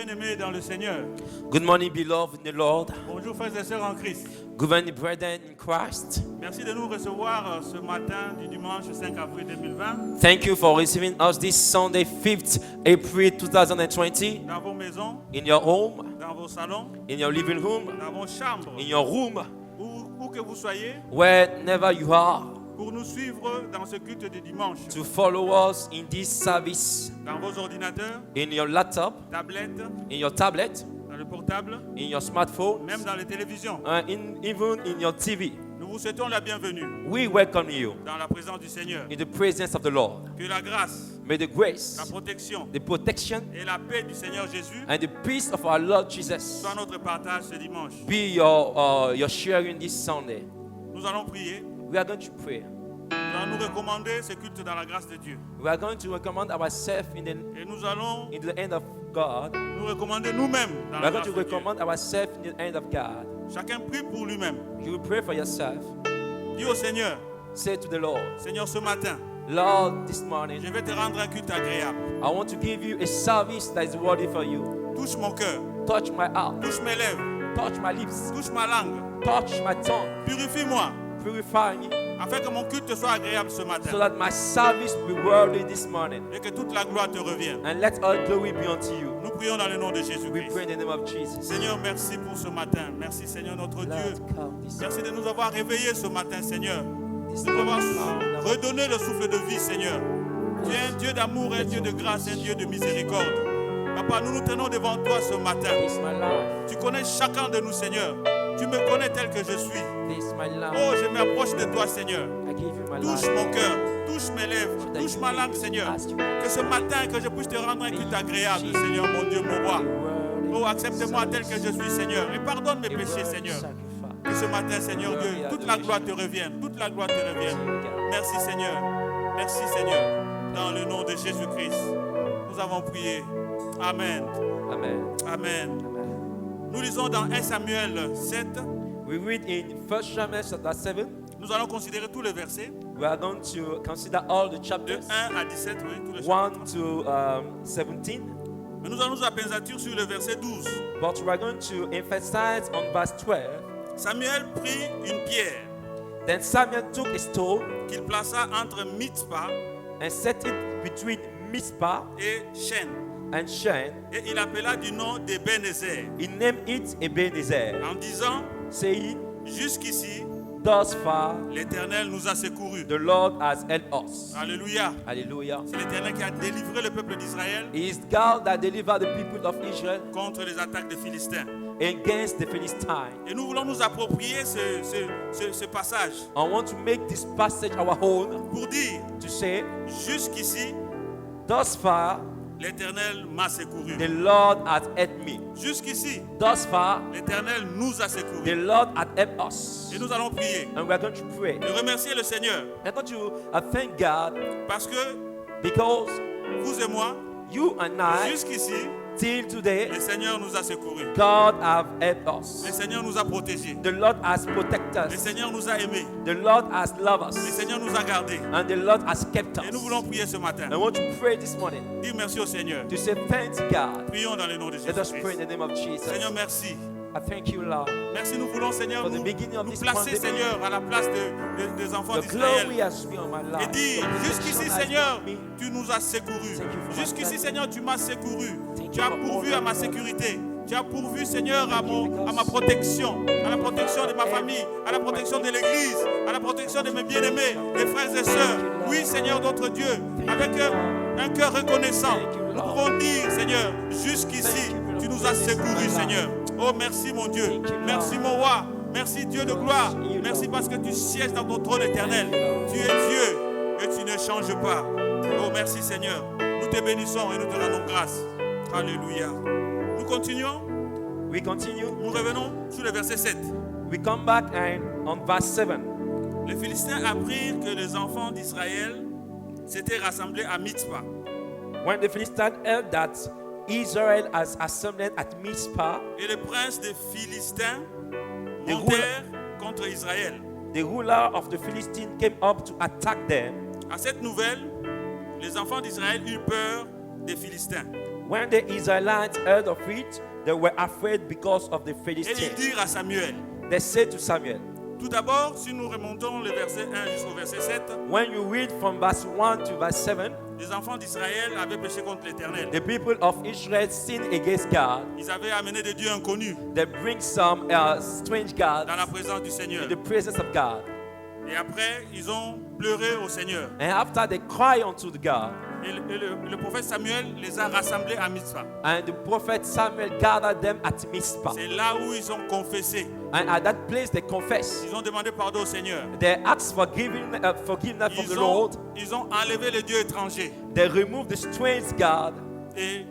bien-aimés dans le Seigneur. Good morning, beloved in the Lord. Bonjour frères et sœurs en Christ. Good morning, brethren in Christ. Merci de nous recevoir ce matin du dimanche 5 avril 2020 Thank you for receiving us this Sunday, 5th April 2020, dans vos maisons, in your home, dans vos salons, in your living room, dans vos chambres, in your room, où que vous soyez, wherever you are, pour nous suivre dans ce culte de dimanche. to follow us in this service, Dans vos ordinateurs, in your laptop, tablettes, in your tablet, dans le portable, in your smartphone, même dans les télévisions. even in your TV. Nous vous souhaitons la bienvenue We welcome you dans la présence du Seigneur. in the presence of the Lord. Que la grâce, May the grace, la protection the protection, et la paix du Seigneur Jésus and the peace of our Lord Jesus soient notre partage ce dimanche. be your sharing this Sunday. Nous allons prier. We are going to pray. Nous allons nous recommander ce culte dans la grâce de Dieu. We are going to recommend ourselves in Et nous allons the hand of God. nous recommander nous-mêmes dans We la are going grâce to de Dieu. recommend ourselves in the hand of God. Chacun prie pour lui-même. You will pray for yourself. Dis au Seigneur, Say to the Lord, Seigneur, ce matin, Lord, this morning, je vais te rendre un culte agréable. I want to give you a service that is worthy for you. Touche mon cœur, Touch my heart, touche mes lèvres, touch my lips, touche ma langue. touch my tongue, Purifie-moi, purify me, afin que mon culte soit agréable ce matin. so that my service be worthy this morning. Et que toute la gloire te revienne. And let all glory be unto you. Nous prions dans le nom de We Jésus-Christ. pray in the name of Jesus. Seigneur, merci pour ce matin. Merci Seigneur notre Dieu. Lord, come this Merci de nous avoir réveillés ce matin, Seigneur. this De nous avoir morning. redonné le souffle de vie, Seigneur. Tu es un Dieu d'amour, un Dieu de grâce, un Dieu de miséricorde. Papa, nous nous tenons devant toi ce matin. This is my life. Tu connais chacun de nous, Seigneur. Tu me connais tel que je suis. This is my life. Oh, je m'approche de toi, Seigneur. I give you my Touche life. mon cœur, touche mes lèvres, touche ma langue, Seigneur. Que ce matin, que je puisse te rendre un culte agréable, Seigneur, mon Dieu, mon roi. Oh, accepte-moi tel que je suis, Seigneur. Et pardonne mes péchés, Seigneur. Que ce matin, Seigneur Dieu, toute la gloire te revienne. Toute la gloire te revienne. Merci, Seigneur. Merci, Seigneur. Dans le nom de Jésus-Christ, nous avons prié. Amen. Amen. Amen. Nous lisons dans 1 Samuel 7. We read in 1 Samuel chapter 7. Nous allons considérer tous les versets. We are going to consider all the De chapters, 1 à 17, oui, tous les 1 chapitres. to 17. Mais nous allons nous apaisantir sur le verset 12. But we are going to emphasize on verse 12. Samuel prit une pierre Then Samuel took a stone qu'il plaça entre Mitzpah and set it between Mizpah et Shen. and Shen. Et il appela du nom d'Ebenezer, He named it Ebenezer, en disant, saying, jusqu'ici, thus far l'Éternel nous a secourus. the Lord has helped us. Alléluia. Hallelujah. C'est l'Éternel qui a délivré le peuple d'Israël It is God that delivered the people of Israel contre les attaques des Philistins. against the Philistines. Et nous voulons nous approprier ce passage I want to make this passage our own pour dire, to say, jusqu'ici, thus far l'Éternel m'a secouru. the Lord has helped me. Jusqu'ici, Thus far l'Éternel nous a the secourus. Lord has helped us. Et nous allons prier And we are going to pray. et remercier le Seigneur I'm going to thank God parce que because vous et moi, you and I, jusqu'ici, till today, le Seigneur nous a secourus. God have helped Le us. Seigneur nous a protégés. The Lord has protected Le us. Seigneur nous a aimés. The Lord has loved Le us. Seigneur nous a gardés. And the Lord has kept Et nous us. voulons prier ce matin. I want to pray this morning Dire merci au Seigneur. to say thanks God. Prions dans le nom de Let us pray in Jésus-Christ. the name of Jesus. Seigneur, merci. I thank you, Lord. Merci, nous voulons, Seigneur, For the nous beginning of nous this placer, pandemic. Seigneur, à la place des enfants The d'Israël. glory has been on my Et life. dire, jusqu'ici, Protection has Seigneur, been me. tu nous as secourus. Thank you for my Jusqu'ici, life. Seigneur, tu m'as secouru. Thank Tu you as for pourvu all à ma that. sécurité. Tu as pourvu, Seigneur, à Thank you because ma protection, à la protection de ma famille, à la protection de l'Église, à la protection de mes bien-aimés, les frères et sœurs. Oui, Seigneur, notre Dieu, avec un cœur reconnaissant, nous pouvons dire, Seigneur, jusqu'ici, tu nous as secourus, Seigneur. Oh, merci, mon Dieu. Merci, mon roi. Merci, Dieu de gloire. Merci parce que tu sièges dans ton trône éternel. Tu es Dieu et tu ne changes pas. Oh, merci, Seigneur. Nous te bénissons et nous te rendons grâce. Alléluia. Nous continuons. We continue. Nous revenons sur le verset 7. We come back and on verse 7. Les Philistins apprirent que les enfants d'Israël s'étaient rassemblés à Mitzpah. When the Philistines heard that Israel has assembled at Mizpah, Et les princes des Philistins Des montèrent contre Israël. the ruler of the Philistines came up to attack them. À cette nouvelle, les enfants d'Israël eurent peur des Philistins. When the Israelites heard of it, they were afraid because of the Et ils Philistines. dirent à Samuel. They said to Samuel, Tout d'abord, si nous remontons le verset 1 jusqu'au verset 7, when you read from verse 1 to verse 7, les enfants d'Israël avaient péché contre l'Éternel. the people of Israel sinned against God. Ils avaient amené des dieux inconnus They bring some strange gods dans la présence du Seigneur. in the presence of God. Et après, ils ont pleuré au Seigneur. And after they cry unto the God, Et le prophète Samuel les a rassemblés à Mitzvah. and the prophet Samuel gathered them at Mizpah. C'est là où ils ont confessé. And at that place they confess. Ils ont demandé pardon au Seigneur. They asked forgiveness from the Lord. Ils ont enlevé les dieux étrangers. They removed the strange God. Et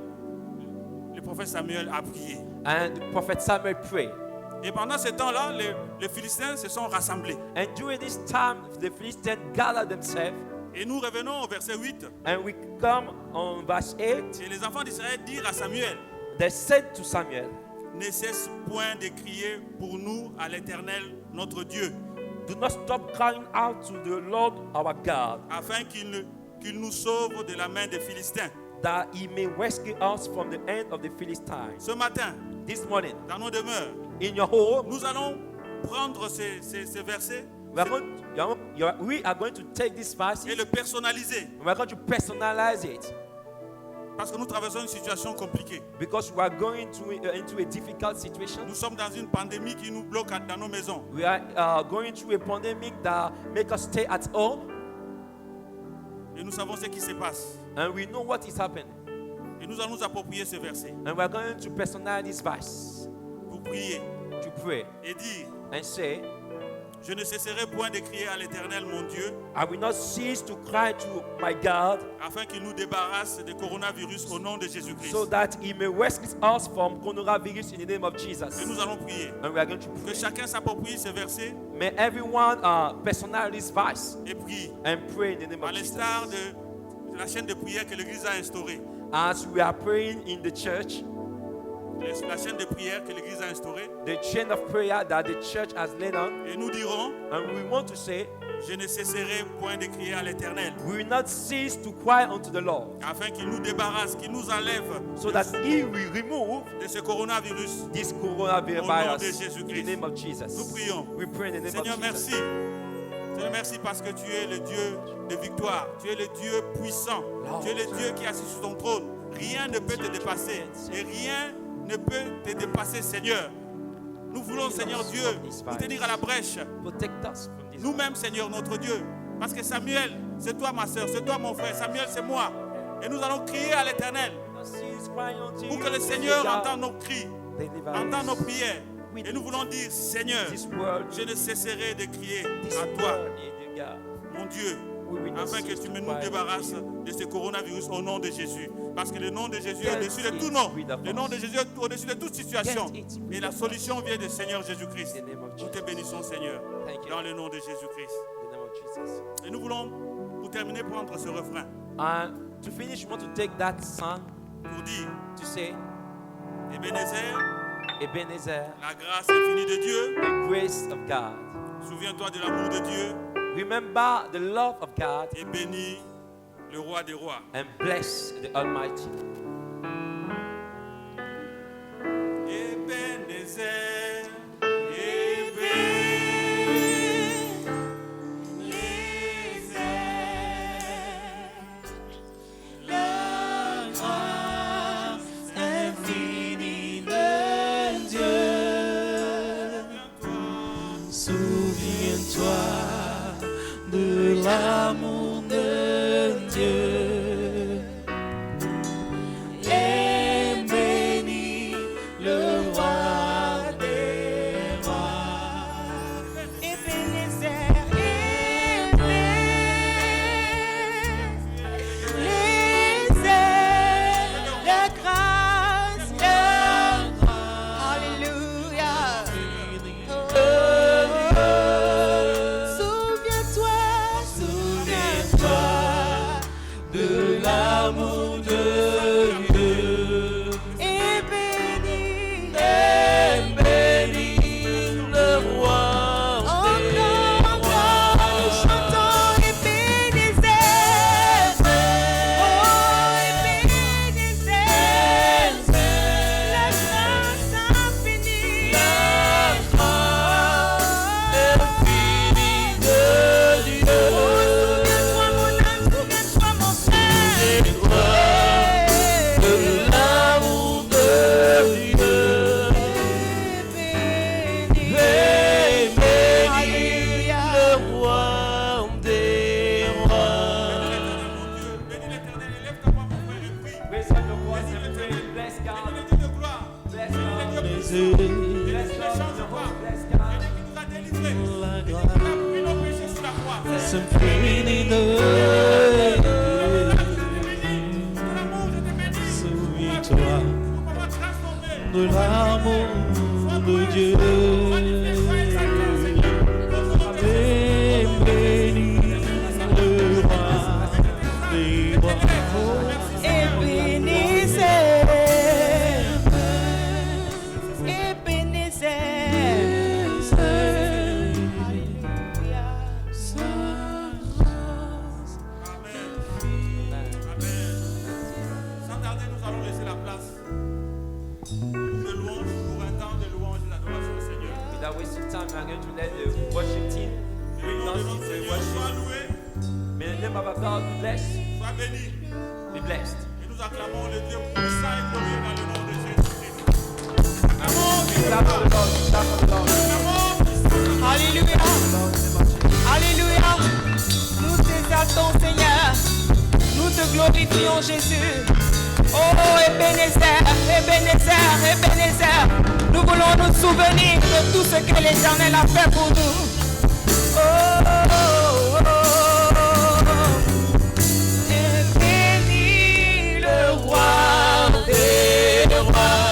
le prophète Samuel a prié. And the prophet Samuel prayed. Et pendant ce temps-là, les Philistins se sont rassemblés. And during this time, the Philistines gathered themselves. Et nous revenons au verset 8. And we come on verse 8. Et les enfants d'Israël dirent à Samuel, They said to Samuel, ne cesse point de crier pour nous à l'Éternel, notre Dieu, do not stop crying out to the Lord our God, afin qu'il nous sauve de la main des Philistins. that he may rescue us from the hand of the Philistines. Ce matin, This morning, dans nos demeures, in your home, nous allons prendre ces versets we are going to take this verse et le personnaliser. and we are going to personalize it Parce que nous traversons une situation compliquée. because we are going into a difficult situation. Nous sommes dans une pandémie qui nous bloque dans nos maisons. We are going through a pandemic that make us stay at home, Et nous savons ce qui se passe. and we know what is happening. Et nous allons nous approprier ce verset And we are going to personalize this verse pour prier to pray et dire, and say, je ne cesserai point de crier à l'Éternel mon Dieu, I will not cease to cry to my God afin qu'il nous débarrasse du coronavirus au nom de Jésus-Christ. so that he may rescue us from coronavirus in the name of Jesus. Et nous allons prier. And we are going to Que pray. chacun s'approprie ce verset May everyone personalize this verse et prie. and pray in the name À of Jesus. l'instar de la chaîne de prière que l'Église a instaurée. As we are praying in the church, La chaîne de prière que l'Église a instaurée. the chain of prayer that the church has laid on, Et nous dirons, and we want to say, je ne cesserai point de crier à l'Éternel, we will not cease to cry unto the Lord, afin qu'il nous débarrasse, qu'il nous enlève so that he will remove de ce coronavirus. this Au nom de coronavirus in Jésus-Christ. the name of Jesus. Nous prions. We pray in the name Seigneur, of merci. Jesus. Seigneur, merci parce que tu es le Dieu de victoire. Tu es le Dieu puissant. Tu es le Dieu qui est assis sur ton trône. Rien ne peut te dépasser. Et rien ne peut te dépasser, Seigneur. Nous voulons, Seigneur Dieu, nous tenir à la brèche. Protect us from this. Nous-mêmes, Seigneur, notre Dieu. Parce que Samuel, c'est toi ma soeur, c'est toi mon frère. Samuel, c'est moi. Et nous allons crier à l'Éternel pour que le Seigneur entende nos cris, entende nos prières. Et nous voulons dire, Seigneur, je ne cesserai de crier à toi, mon Dieu, afin que tu nous débarrasses de ce coronavirus au nom de Jésus. Parce que le nom de Jésus est au-dessus de tout nom. Le nom de Jésus est au-dessus de toute situation. Et la solution vient du Seigneur Jésus-Christ. Nous te bénissons, Seigneur, dans le nom de Jésus-Christ. Et nous voulons, pour terminer, prendre ce refrain And to finish, we want to take that song pour dire, to say, Ebenezer, Ebenezer, la grâce infinie de Dieu, the grace of God. souviens-toi de l'amour de Dieu Remember the love of God et bénis le roi des rois. and bless the Almighty. Ebenezer, La grâce infinie de Dieu. Souviens-toi de l'amour de Dieu. Et bénis le roi des rois. Ebenezer, la grâce, alléluia. ne change pas. Quelqu'un qui nous a délivrés. Il a pris nos péchés sur la croix. Souviens-toi de l'amour de Dieu. Et bénis le roi des rois. Sans tarder, nous allons laisser la place de louange pour un temps de louange et d'adoration au Seigneur. Without wasting time, I'm going to let the worship team Que le nom de notre Seigneur soit loué, May the name of our God be blessed. soit béni. Be blessed. Et nous acclamons le Dieu puissant et glorieux dans le nom de Jésus-Christ. Acclamons Clap for the Lord. Clap for the Lord. Alléluia. Alléluia. Nous t'exaltons, Seigneur. Nous te glorifions, Jésus. Oh, Ebenezer, Ebenezer, Ebenezer. Nous voulons nous souvenir de tout ce que l'Éternel a fait pour nous. Oh, oh, oh, oh. Et bénis le roi des rois.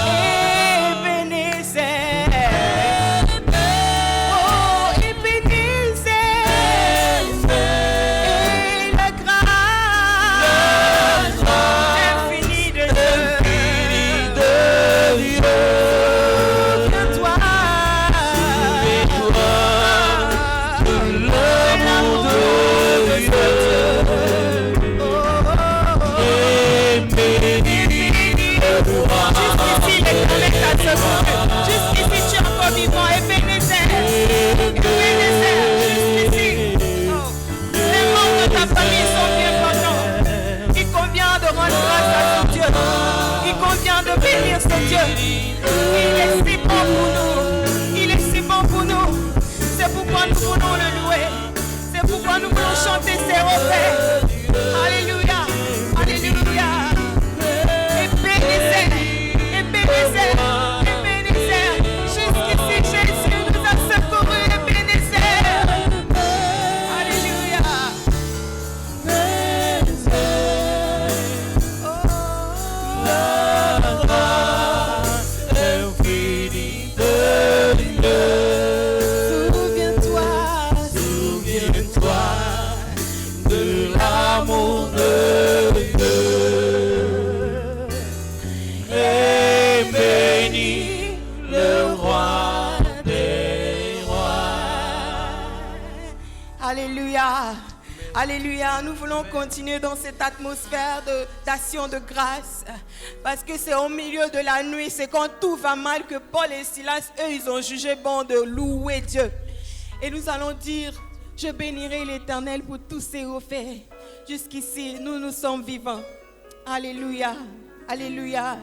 Jusqu'ici tu es encore vivant, Ebenezer. Ebenezer, jusqu'ici. Les membres de ta famille sont bien contents. Il convient de rendre grâce à ce Dieu. Il convient de bénir ce Dieu. Il est si bon pour nous. Il est si bon pour nous. C'est pourquoi nous voulons le louer. C'est pourquoi nous voulons chanter ses refaits. Alléluia. Alléluia. Ebenezer. Ebenezer. Jusqu'ici, Jésus nous a secourus, Ebenezer. Alléluia. La grâce infinie de Dieu. Souviens-toi, Souviens-toi de l'amour de Dieu. Et bénis le roi des rois. Alléluia. Alléluia. Nous voulons continuer dans cette atmosphère d'action de grâce. Parce que c'est au milieu de la nuit, c'est quand tout va mal que Paul et Silas, eux, ils ont jugé bon de louer Dieu. Et nous allons dire, je bénirai l'Éternel pour tous ses refaits. Jusqu'ici, nous sommes vivants. Alléluia. Alléluia.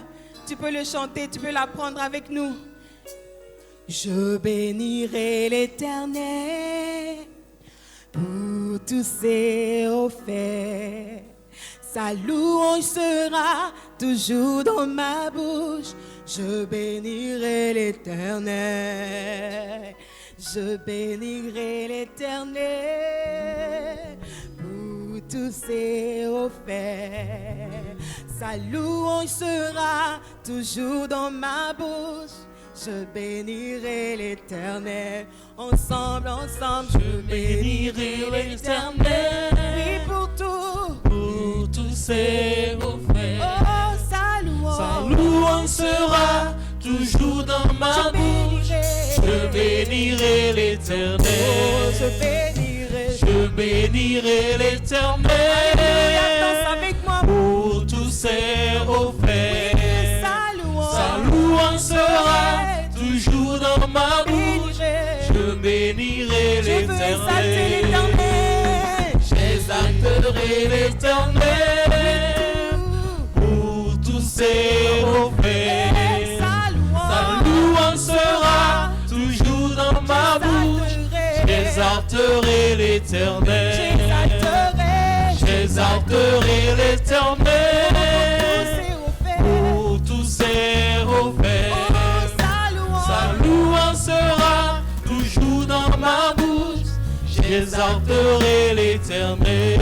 Tu peux le chanter, tu peux l'apprendre avec nous. Je bénirai l'Éternel pour tous ses refaits. Sa louange sera toujours dans ma bouche. Je bénirai l'Éternel. Je bénirai l'Éternel pour tous ses refaits. Sa louange sera toujours dans ma bouche. Je bénirai l'Éternel. Ensemble, ensemble, je bénirai l'Éternel. Oui, pour tous ses refaits. Oh, sa louange sera toujours dans ma bouche. Je bénirai l'Éternel. Oh, Je bénirai l'Éternel. Alléluia, danse avec moi. Pour tous ses refaits. Sa louange sera toujours dans ma bouche. Je bénirai l'Éternel. J'exalterai l'Éternel pour tous ses refaits. Sa louange sera toujours dans ma bouche. J'exalterai l'Éternel. J'exalterai l'Éternel pour tous ses refaits. j'exalterai l'Éternel.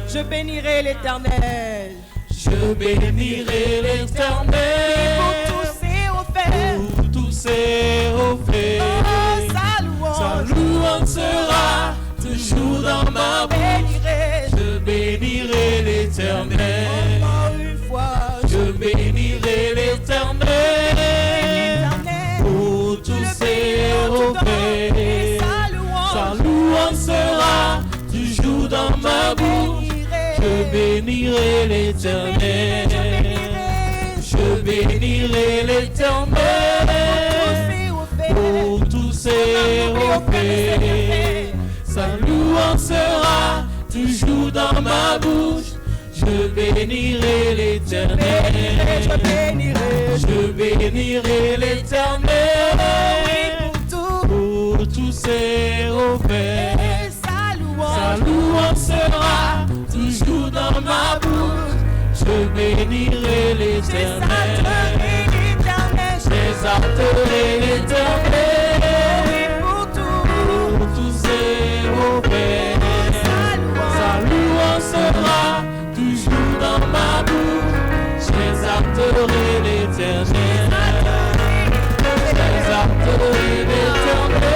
Je bénirai l'Éternel. Je bénirai l'Éternel. Pour tous ses offerts. Pour tous ses offerts. Oh, sa louange sera toujours dans ma bouche. Je bénirai l'Éternel. Encore une fois. Je bénirai l'Éternel. Pour tous ses offerts. Sa louange sera toujours dans ma bouche. Je bénirai l'Éternel. Je bénirai l'Éternel. Pour tous ses offerts. Sa louange sera toujours dans ma bouche. Je bénirai l'Éternel. Je bénirai l'Éternel. Pour tous ses offerts. Sa louange sera toujours dans ma bouche. Je bénirai l'Éternel. J'exalterai l'Éternel. Pour tous ses offerts. Sa louange sera toujours dans ma bouche. J'exalterai l'Éternel. J'exalterai l'Éternel.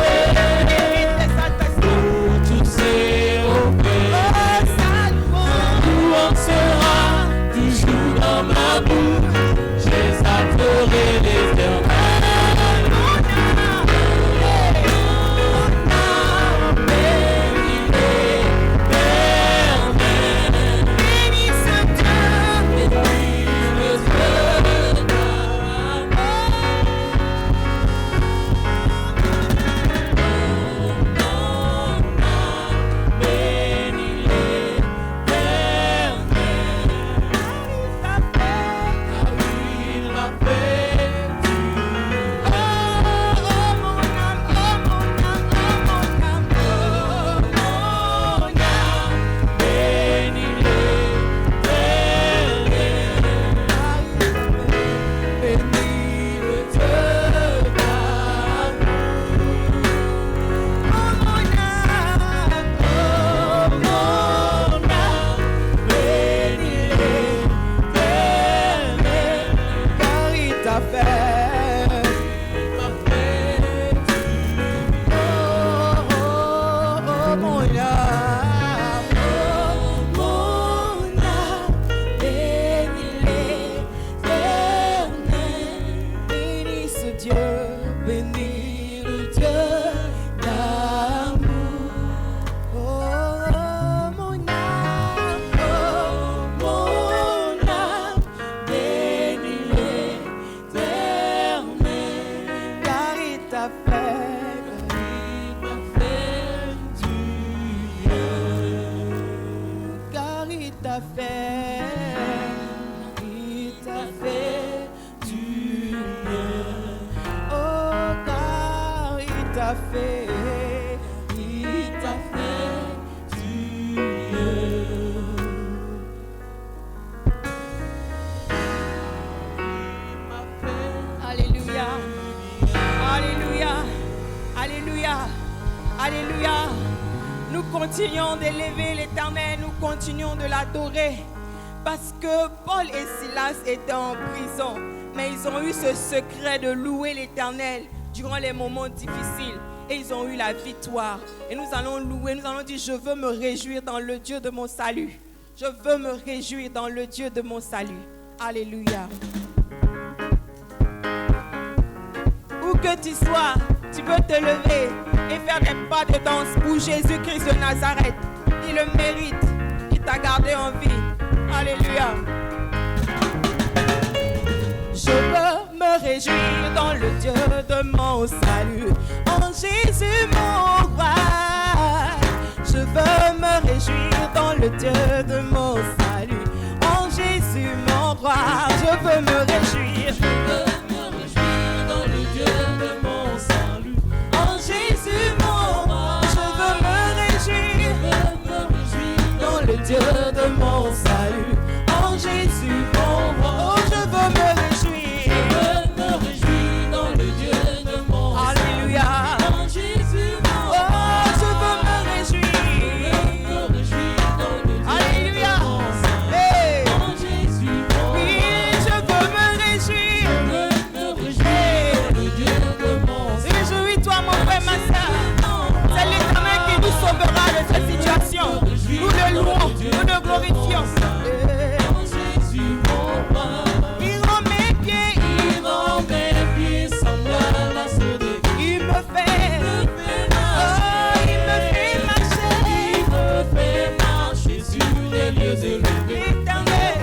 Alléluia. Nous continuons d'élever l'Éternel, nous continuons de l'adorer. Parce que Paul et Silas étaient en prison, mais ils ont eu ce secret de louer l'Éternel durant les moments difficiles et ils ont eu la victoire. Et nous allons louer, nous allons dire, je veux me réjouir dans le Dieu de mon salut. Je veux me réjouir dans le Dieu de mon salut. Alléluia. Où que tu sois, tu peux te lever et faire des pas de danse pour Jésus-Christ de Nazareth. Il le mérite, il t'a gardé en vie. Alléluia. Je veux me réjouir dans le Dieu de mon salut, en Jésus mon roi. Je veux me réjouir dans le Dieu de mon salut, en Jésus mon roi. Je veux me réjouir. Je veux me réjouir dans le Dieu de mon salut, en Jésus mon roi. Je veux me réjouir dans le Dieu de mon salut, en Jésus mon roi. Oh, je veux me réjouir. Nous le louons, nous le glorifions. Il rend mes pieds semblables à ceux de Dieu. Il me fait marcher sur les lieux élevés. Éternel,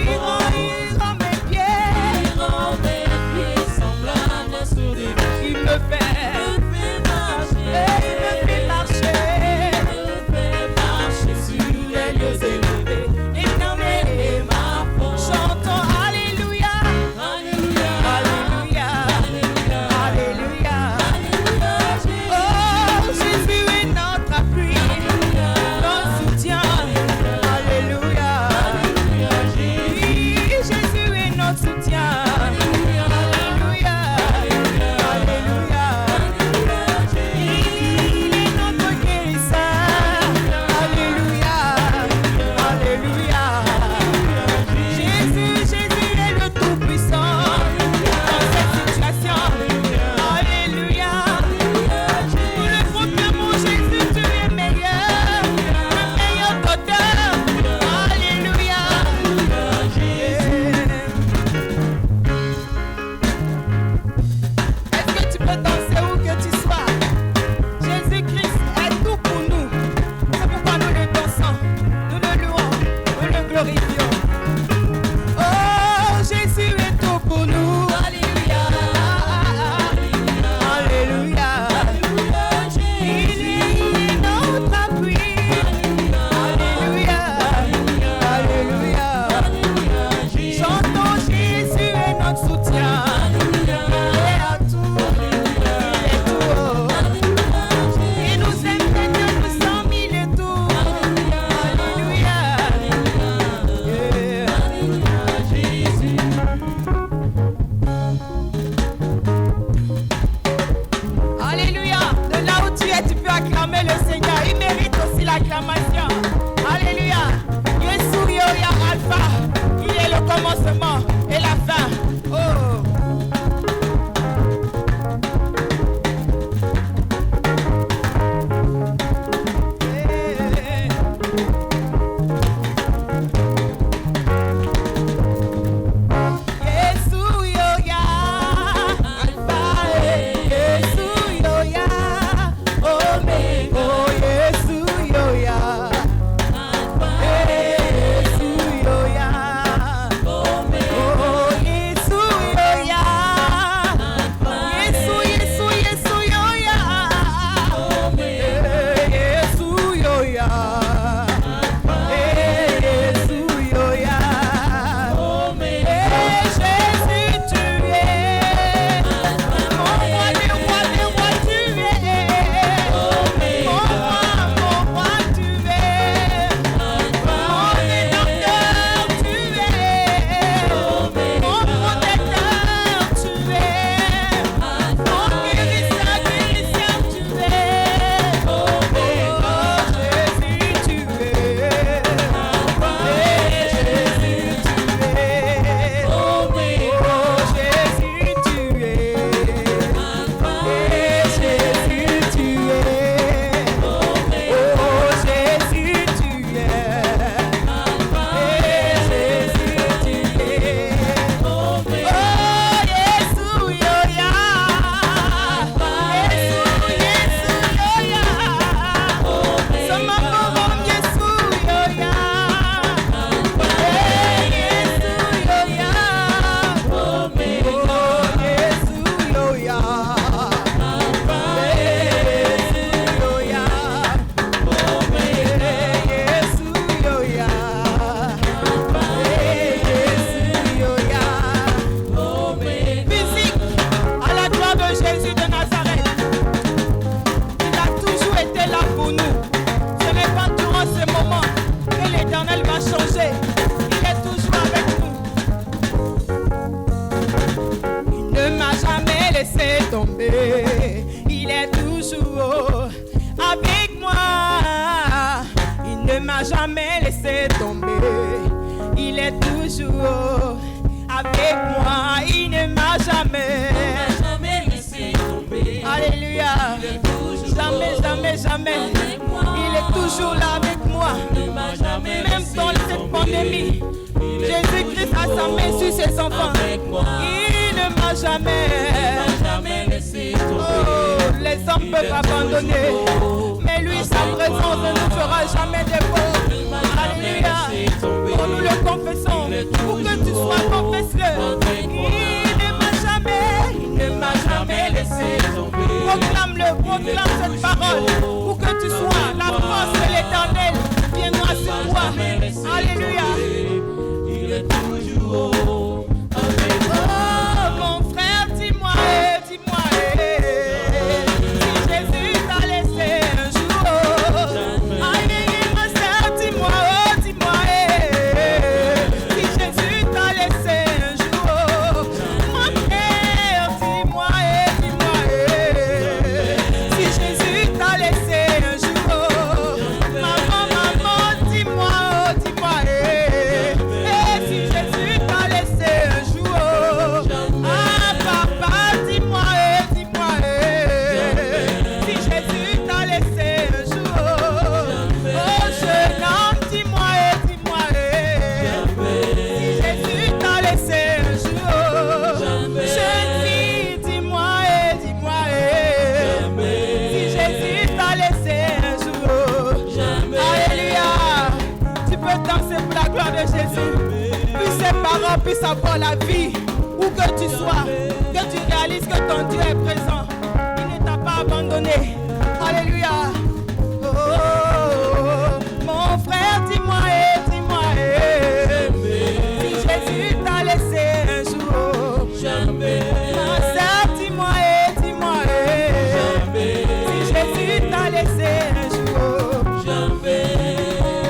il rend mes pieds semblables à ceux de Dieu. Il me fait marcher. Chantons Alléluia, Alléluia, Alléluia, Alléluia. Oh, Jésus est notre appui, notre soutien. Alléluia, oui, Jésus est notre soutien. Alléluia, Alléluia, il est notre guérisseur. Alléluia, Alléluia. Jésus est le Tout-Puissant dans cette situation. Alléluia. Nous le proclamons, Jésus, tu es meilleur, le meilleur docteur. Alléluia. Est-ce que tu peux danser où que tu sois? Jésus-Christ est tout pour nous. C'est pourquoi nous le dansons, nous le louons, nous le glorifions. Oh, Jésus est tout pour nous. Alléluia. Alléluia. Il est notre appui. Alléluia. Alléluia. Chantons, Jésus est notre soutien. Il est à tout. Il est tout. Il nous aime tellement, nous sommes, il est tout. Alléluia. Alléluia. De là où tu es, tu peux acclamer le Seigneur. Il mérite aussi l'acclamation. Alléluia. Yesu Yoya Alpha. Il est le commencement et la fin. Oh. Yesu Yoya Alpha. Yesu Yoya Omega. Oh, Yesu Yoya Alpha. Yesu Yoya Omega. est toujours avec moi. Il ne m'a jamais laissé tomber. Alléluia. Il est toujours Jamais, jamais, jamais. avec moi. Il est toujours là avec moi. Il ne m'a jamais Même laissé dans cette tomber. pandémie, Il est Jésus-Christ a sa main sur ses enfants. avec moi. Il ne m'a jamais. Jamais laissé tomber. Oh, les hommes peuvent abandonner, mais lui, sa présence ne nous fera jamais défaut. Alléluia. Oh, nous le confessons. Pour que tu sois, confesse-le. Il ne m'a jamais laissé tomber. Proclame-le, proclame cette parole. Pour que tu sois la force de l'Éternel viendra sur toi. Alléluia. Il est toujours avec moi. Oh, mon frère, dis-moi, dis-moi, si Jésus t'a laissé un jour. Aïe, ma sœur, dis-moi, dis-moi, si Jésus t'a laissé un jour. Mon frère, dis-moi, dis-moi, si Jésus t'a laissé un jour. Maman, dis-moi, dis-moi, si Jésus t'a laissé un jour. Ah, papa, dis-moi, dis-moi, si Jésus t'a laissé un jour. Oh, jeune homme, dis-moi, dis-moi, si Jésus t'a laissé un jour. Jeune fille, dis-moi, dis-moi, si Jésus t'a laissé un jour. Alléluia. Tu peux danser pour la gloire de Jésus. Puis ses parents puissent avoir la vie. Où que tu sois, que tu réalises que ton Dieu est présent. Il ne t'a pas abandonné. Alléluia. Oh, mon frère, dis-moi, dis-moi, si Jésus t'a laissé un jour. Ma sœur, dis-moi, dis-moi, si Jésus t'a laissé un jour.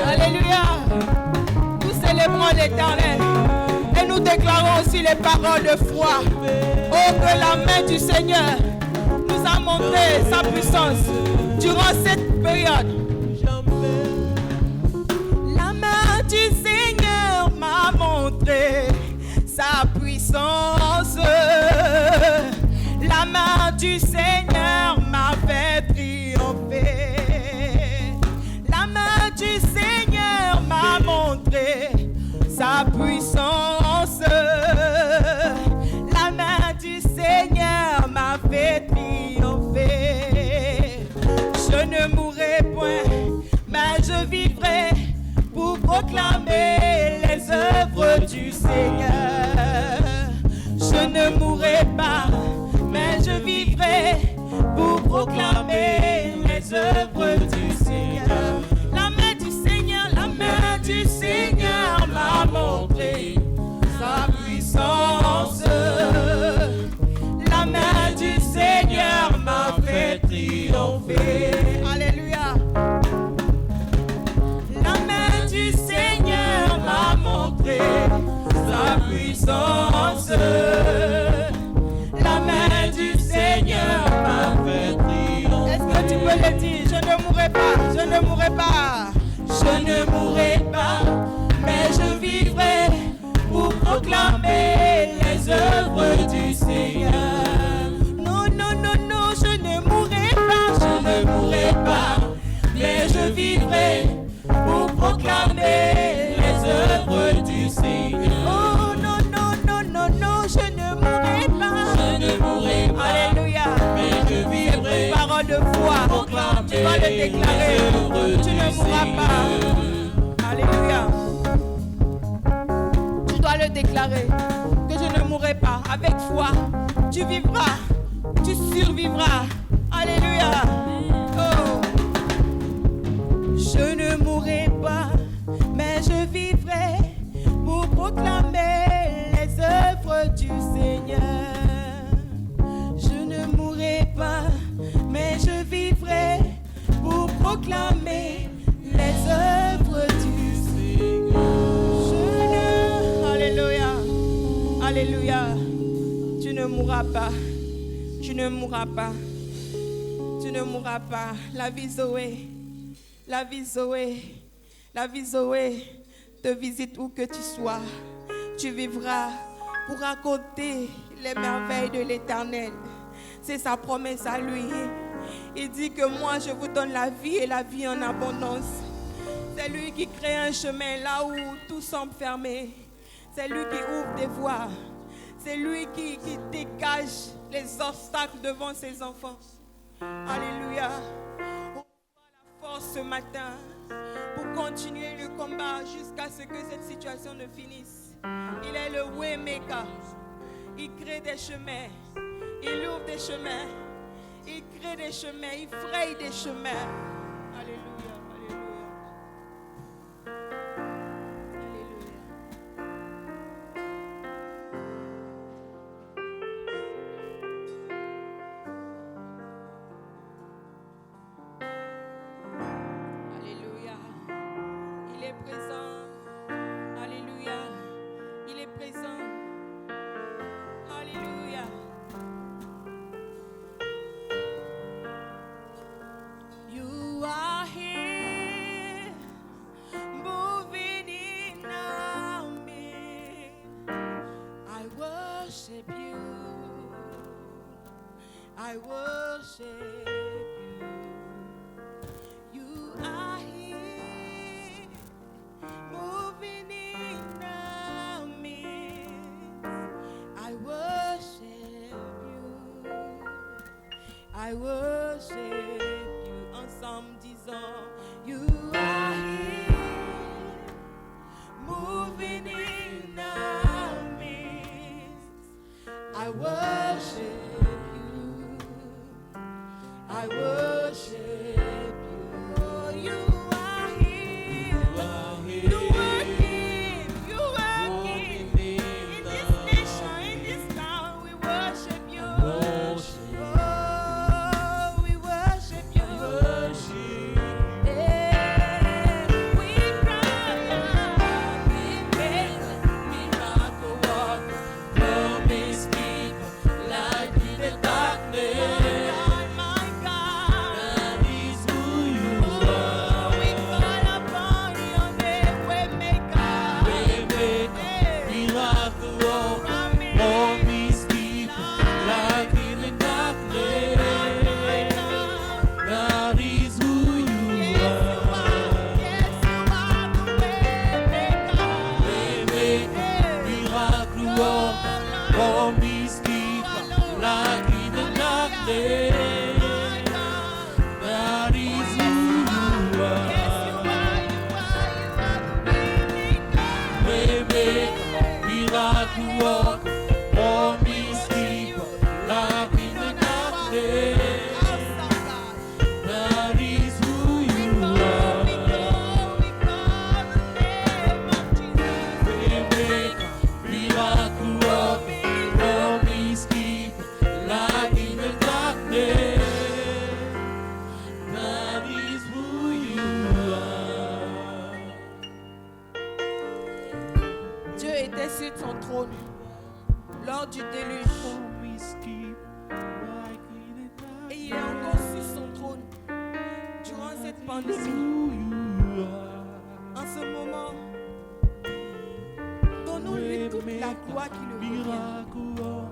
Alléluia. Nous célébrons l'Éternel et nous déclarons aussi les paroles de foi. Oh, que la main du Seigneur nous a montré sa puissance durant cette période. La main du Seigneur m'a montré sa puissance. La main du Seigneur m'a fait triompher. La main du Seigneur m'a montré sa puissance. La main du Seigneur m'a fait triompher. Je ne mourrai point, mais je vivrai pour proclamer les œuvres du Seigneur. Je ne mourrai pas, mais je vivrai pour proclamer les œuvres du Seigneur. La main du Seigneur m'a montré sa puissance. La main du Seigneur m'a fait triompher. Alléluia. La main du Seigneur m'a montré sa puissance. La main du Seigneur m'a fait triompher. Est-ce que tu peux le dire? Je ne mourrai pas, je ne mourrai pas. Je ne mourrai pas, mais je vivrai pour proclamer les œuvres du Seigneur. Non, non, non, non, je ne mourrai pas, je ne mourrai pas, mais je vivrai pour proclamer les œuvres du Seigneur. Oh non, non, non, non, non, je ne mourrai pas, je ne mourrai pas. Alléluia, mais je vivrai. C'est une parole de foi. Tu vas le déclarer. Tu ne mourras pas. Alléluia. Tu dois le déclarer que je ne mourrai pas. Avec foi, tu vivras, tu survivras. Alléluia. Oh. Je ne mourrai pas, mais je vivrai pour proclamer les œuvres du Seigneur. Je ne mourrai pas, mais je vivrai pour proclamer les œuvres du Seigneur. Alléluia. Alléluia. Tu ne mourras pas. Tu ne mourras pas. Tu ne mourras pas. La vie Zoé. La vie Zoé. La vie Zoé. te visite où que tu sois. Tu vivras pour raconter les merveilles de l'Éternel. C'est sa promesse à lui. Il dit que moi, je vous donne la vie et la vie en abondance. C'est lui qui crée un chemin là où tout semble fermé. C'est lui qui ouvre des voies. C'est lui qui dégage les obstacles devant ses enfants. Alléluia. On voit la force ce matin pour continuer le combat jusqu'à ce que cette situation ne finisse. Il est le Waymaker. Il crée des chemins. Il ouvre des chemins. Il crée des chemins. Il fraye des chemins. Alléluia. Alléluia. Alléluia. Alléluia. Il est présent. Alléluia. Il est présent. Alléluia. You are here, moving in our midst. I worship you. I worship you. You are here, moving in our midst. I worship you. I worship you. Ensemble disons, you are here, moving in our midst. I worship you. I worship you. Oh, you are here. You working in this nation, in this town. We worship you. Oh, we worship you. Yeah, we cry out, we make miracle walk, promise keeper, light in the darkness. My God, that is who you are. We call upon your name, Waymaker, Miracle walk, promise keeper, light in the darkness. That is who you are. Miracle walk, promise keeper, light in the darkness. That is who you are. Miracle walk, promise keeper, light in the darkness. That is who you are. Miracle walk, promise keeper, light in the darkness. That is who you are. Dieu était sur son trône lors du déluge. Promise keeper, light in the darkness. Et il est encore sur son trône durant cette pandémie. Who you are. En ce moment, donnons-lui toute la gloire qui lui revient. Miracle walk,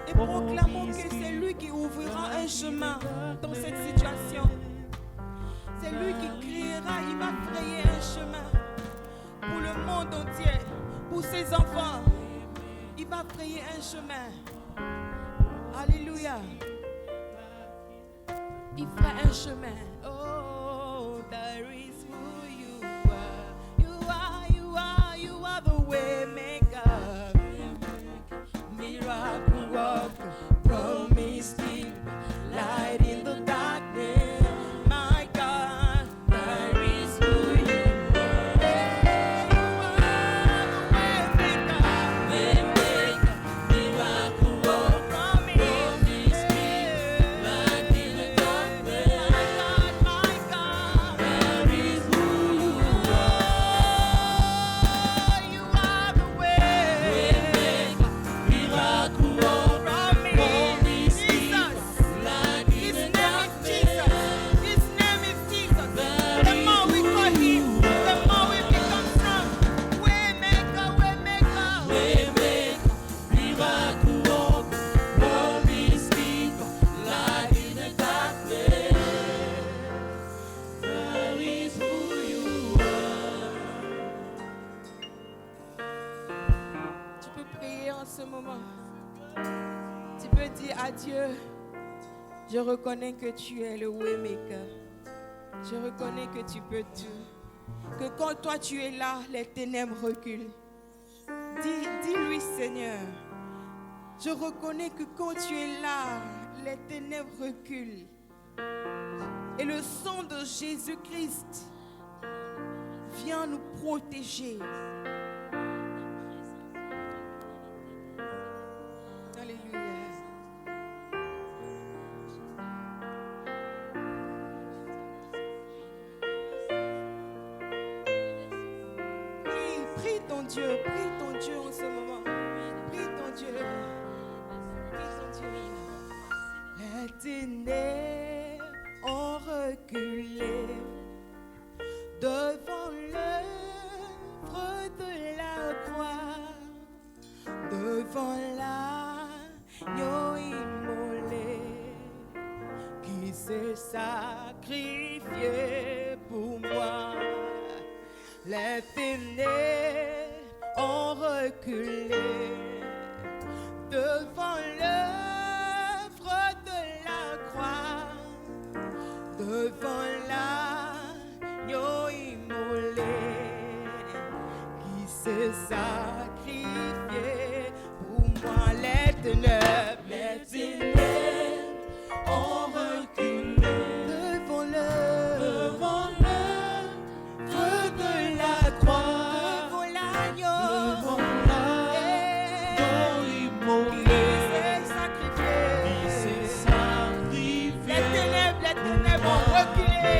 Et proclamons que c'est lui qui ouvrira un chemin dans cette situation. C'est lui qui criera, il va frayer un chemin pour le monde entier, pour ses enfants. Il va frayer un chemin. Alléluia. Il fera un chemin. Oh, there is who you are. You are, you are, you are the way maker. Miracle worker, promise keeper, light in the darkness. My God, there is who you are. Hey, you are the way maker. Miracle worker, promise keeper, light in the darkness. My God, my God. ce moment, tu peux dire à Dieu, je reconnais que tu es le Waymaker. Je reconnais que tu peux tout. Que quand toi tu es là, les ténèbres reculent. Dis-lui, Seigneur, je reconnais que quand tu es là, les ténèbres reculent. Et le sang de Jésus-Christ vient nous protéger. Alléluia. Prie ton Dieu en ce moment. Prie ton Dieu. Prie ton Dieu. Les ténèbres ont reculé devant l'œuvre de la croix, devant l'agneau immolé qui s'est sacrifié pour moi. Les ténèbres ont reculé devant l'œuvre de la croix, devant l'agneau immolé qui s'est sacrifié pour moi. Les ténèbres ont reculé devant l'œuvre de la croix, devant l'agneau immolé qui s'est sacrifié. Les ténèbres ont reculé.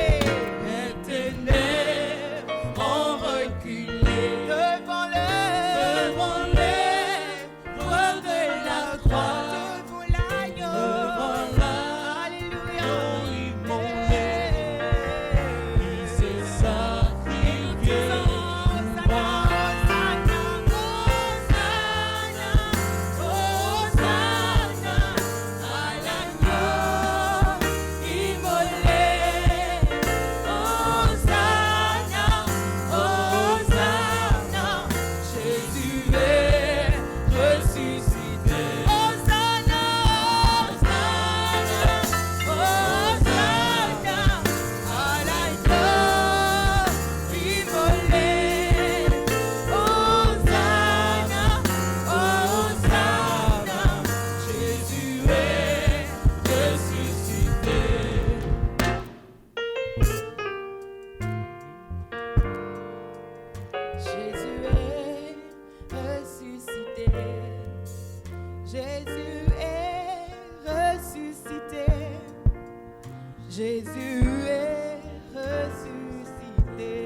Les ténèbres ont reculé devant l'œuvre de la croix, devant l'agneau. Alléluia. Immolé qui s'est sacrifié. Jésus est ressuscité.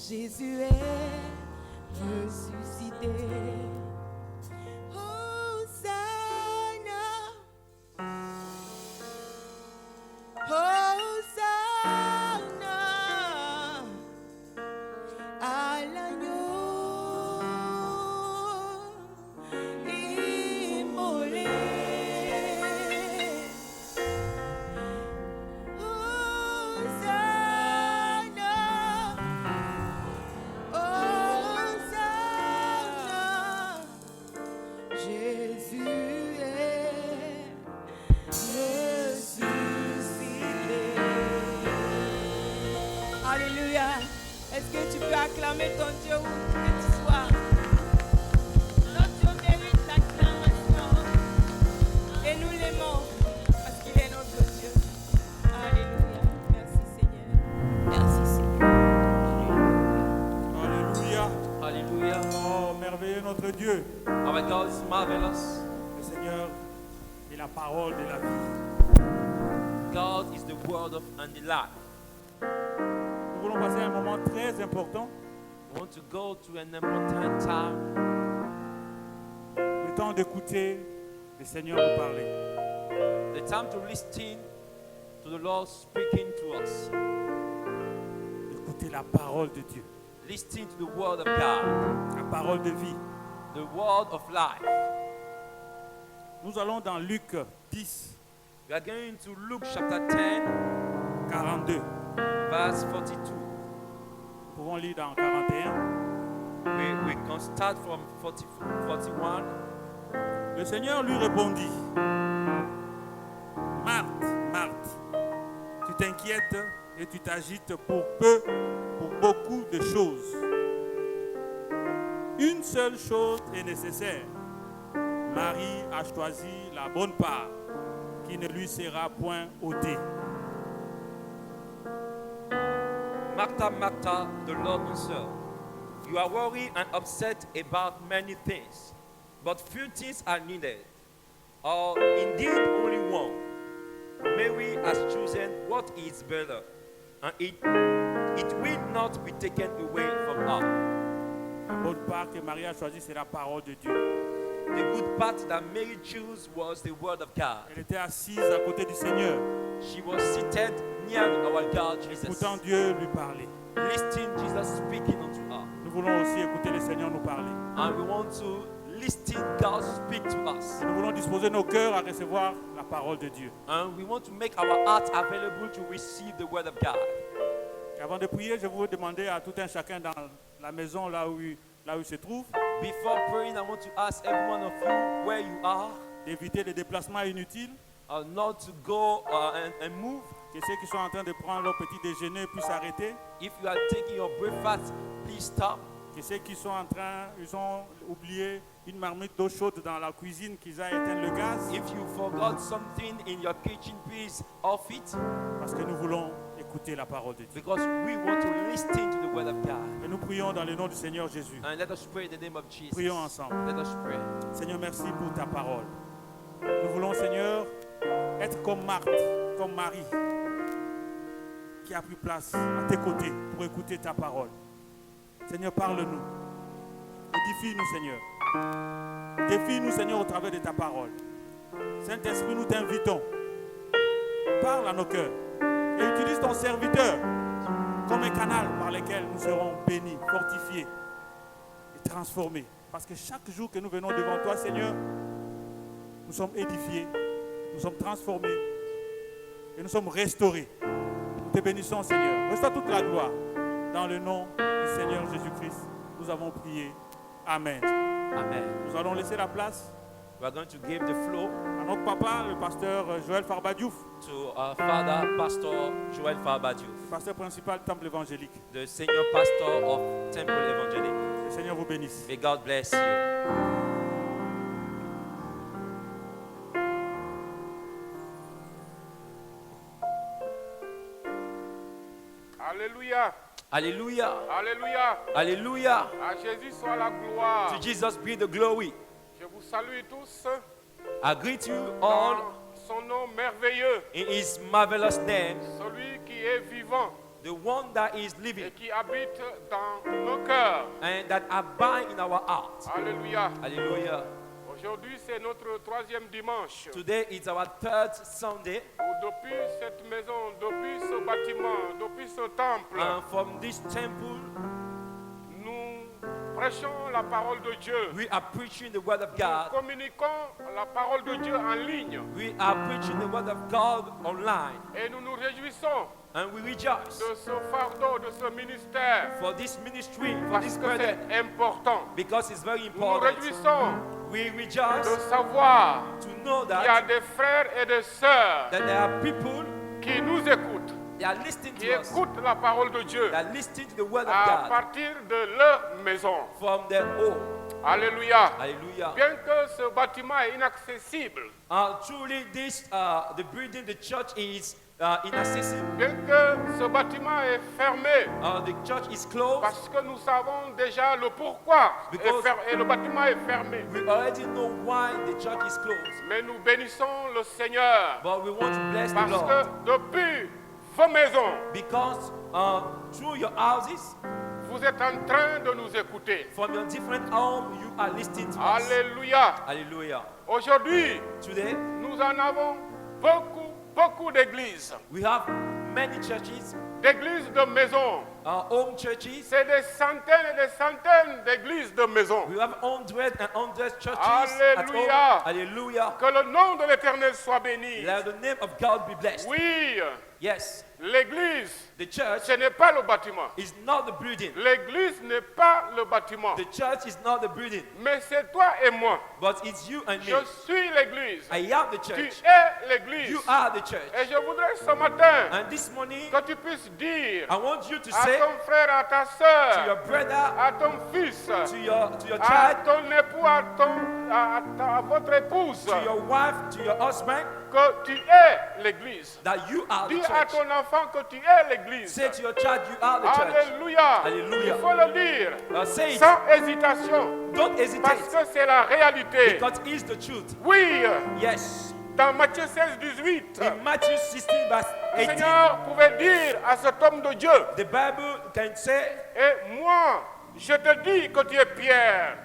Jésus est ressuscité. Hosanna. Hosanna à l'agneau immolé. Alléluia. Est-ce que tu peux acclamer ton Dieu où que tu sois? Notre Dieu mérite l'acclamation. Et nous l'aimons parce qu'il est notre Dieu. Alléluia. Merci Seigneur. Merci Seigneur. Alléluia. Hallelujah. Oh, merveilleux notre Dieu. Our God is marvelous. Le Seigneur est la parole de la vie. God is the word of and the life. Nous voulons passer un moment très important. We want to go to an important time. Le temps d'écouter le Seigneur nous parler. The time to listen to the Lord speaking to us. Écouter la parole de Dieu. Listen to the word of God. La parole de vie. The word of life. Nous allons dans Luc 10, We are going to Luke chapter 10, 42. verse 42. Nous pouvons lire dans 41. We can start from 41. Le Seigneur lui répondit, Marthe, Marthe, tu t'inquiètes et tu t'agites pour beaucoup de choses. Une seule chose est nécessaire. Marie a choisi la bonne part qui ne lui sera point ôtée. Martha, Martha, the Lord answered, you are worried and upset about many things, but few things are needed, or indeed only one. Mary has chosen what is better, and it will not be taken away from her. La bonne part que Marie a choisie, c'est la parole de Dieu. The good part that Mary chose was the word of God. Elle était assise à côté du Seigneur. She was seated near our God, Jesus. Écoutant Dieu lui parler. Listening Jesus speaking unto her. Nous voulons aussi écouter le Seigneur nous parler. And we want to listen God speak to us. Et nous voulons disposer nos cœurs à recevoir la parole de Dieu. And we want to make our hearts available to receive the word of God. Et avant de prier, je veux demander à tout un chacun dans la maison là où il se trouve Before praying, I want to ask every one of you where you are, d'éviter les déplacements inutiles, not to go and move. que ceux qui sont en train de prendre leur petit déjeuner puissent s'arrêter, If you are taking your breakfast, please stop. que ceux qui sont ils ont oublié une marmite d'eau chaude dans la cuisine, qu'ils aient éteint le gaz, If you forgot something in your kitchen, please off it, parce que nous voulons écouter la parole de Dieu. because we want to listen to the word of God. Et nous prions dans le nom du Seigneur Jésus. And let us pray in the name of Jesus. Prions ensemble. Let us pray. Seigneur, merci pour ta parole. Nous voulons, Seigneur, être comme Marthe, comme Marie, qui a pris place à tes côtés pour écouter ta parole. Seigneur, parle-nous. Édifie-nous, Seigneur. Défie-nous, Seigneur, au travers de ta parole. Saint-Esprit, nous t'invitons. Parle à nos cœurs et utilise ton serviteur comme un canal par lequel nous serons bénis, fortifiés et transformés. Parce que chaque jour que nous venons devant toi, Seigneur, nous sommes édifiés, nous sommes transformés et nous sommes restaurés. Nous te bénissons, Seigneur. Reçois toute la gloire. Dans le nom du Seigneur Jésus-Christ, nous avons prié. Amen. Amen. Nous allons laisser la place We are going to give the floor à notre papa, le pasteur Joël Farbadiouf, to our father, Pastor Joel Farbadiouf, pasteur principal du temple évangélique. the senior pastor of Temple Evangelic. Que le Seigneur vous bénisse. May God bless you. Alléluia. Hallelujah. Alléluia. Hallelujah. À Jésus soit la gloire. To Jesus be the glory. Je vous salue tous I greet you all dans son nom merveilleux, in his marvelous name, celui qui est vivant the one that is et living qui habite dans nos cœurs. and that abide in our hearts. Alléluia. Hallelujah. Aujourd'hui, c'est notre troisième dimanche Today is our third Sunday, où depuis cette maison, depuis ce bâtiment, depuis ce temple, and from this temple nous prêchons la parole de Dieu. we are preaching the word of Nous God. communiquons la parole de Dieu en ligne We are preaching the word of God online, et nous nous réjouissons and we rejoice de ce fardeau, de ce ministère, for this ministry, for parce this que burden, c'est important. because it's very Nous nous important. réjouissons We de rejoice savoir to know qu'il y a that des frères et des sœurs there are people qui nous écoutent, they are listening qui to us, écoutent la parole de Dieu they are listening to the word of à God partir de leur maison. from their home. Alléluia. Hallelujah. Bien que ce bâtiment est inaccessible, Truly, the building, the church is inaccessible. bien que ce bâtiment est fermé, The church is closed. parce que nous savons déjà le pourquoi Because- et le bâtiment est fermé. We already know why the church is closed, Mais nous bénissons le Seigneur but we want to bless the parce Lord que depuis vos maisons, because through your houses, vous êtes en train de nous écouter. from your different homes, you are listening to us. Alléluia. Hallelujah. Aujourd'hui, Today, nous en avons beaucoup d'églises, we have many churches, d'églises de maisons. home churches. C'est des centaines et des centaines d'églises de maisons. We have hundreds and hundreds churches at Hallelujah. home. Hallelujah. Que le nom de l'Éternel soit béni. Let the name of God be blessed. Oui, Yes, L'église, the church ce n'est pas le bâtiment. is not the building. L'église n'est pas le bâtiment. The church is not the building, Mais c'est toi et moi. but it's you and me. Je suis l'église. I am the Tu church. es l'église. You are the church. Et je voudrais ce matin And this morning, que tu puisses dire I want you to à say ton frère, à ta to your soeur, brother, à ton fils, to your à child, ton époux, à votre épouse, to your wife, to your husband, que tu es l'église. that you are the Dis à church. ton enfant que tu es l'église. Say to your child, you are the church. Alléluia. Alléluia. Il faut le dire Say it. sans hésitation Don't parce hesitate, que c'est la réalité. because it's the truth. Oui, Yes. dans Matthieu 16, 18, In Matthew 16, verse le 18, Seigneur pouvait dire à cet homme de Dieu, the Bible can say, et moi, je te dis que tu es Pierre.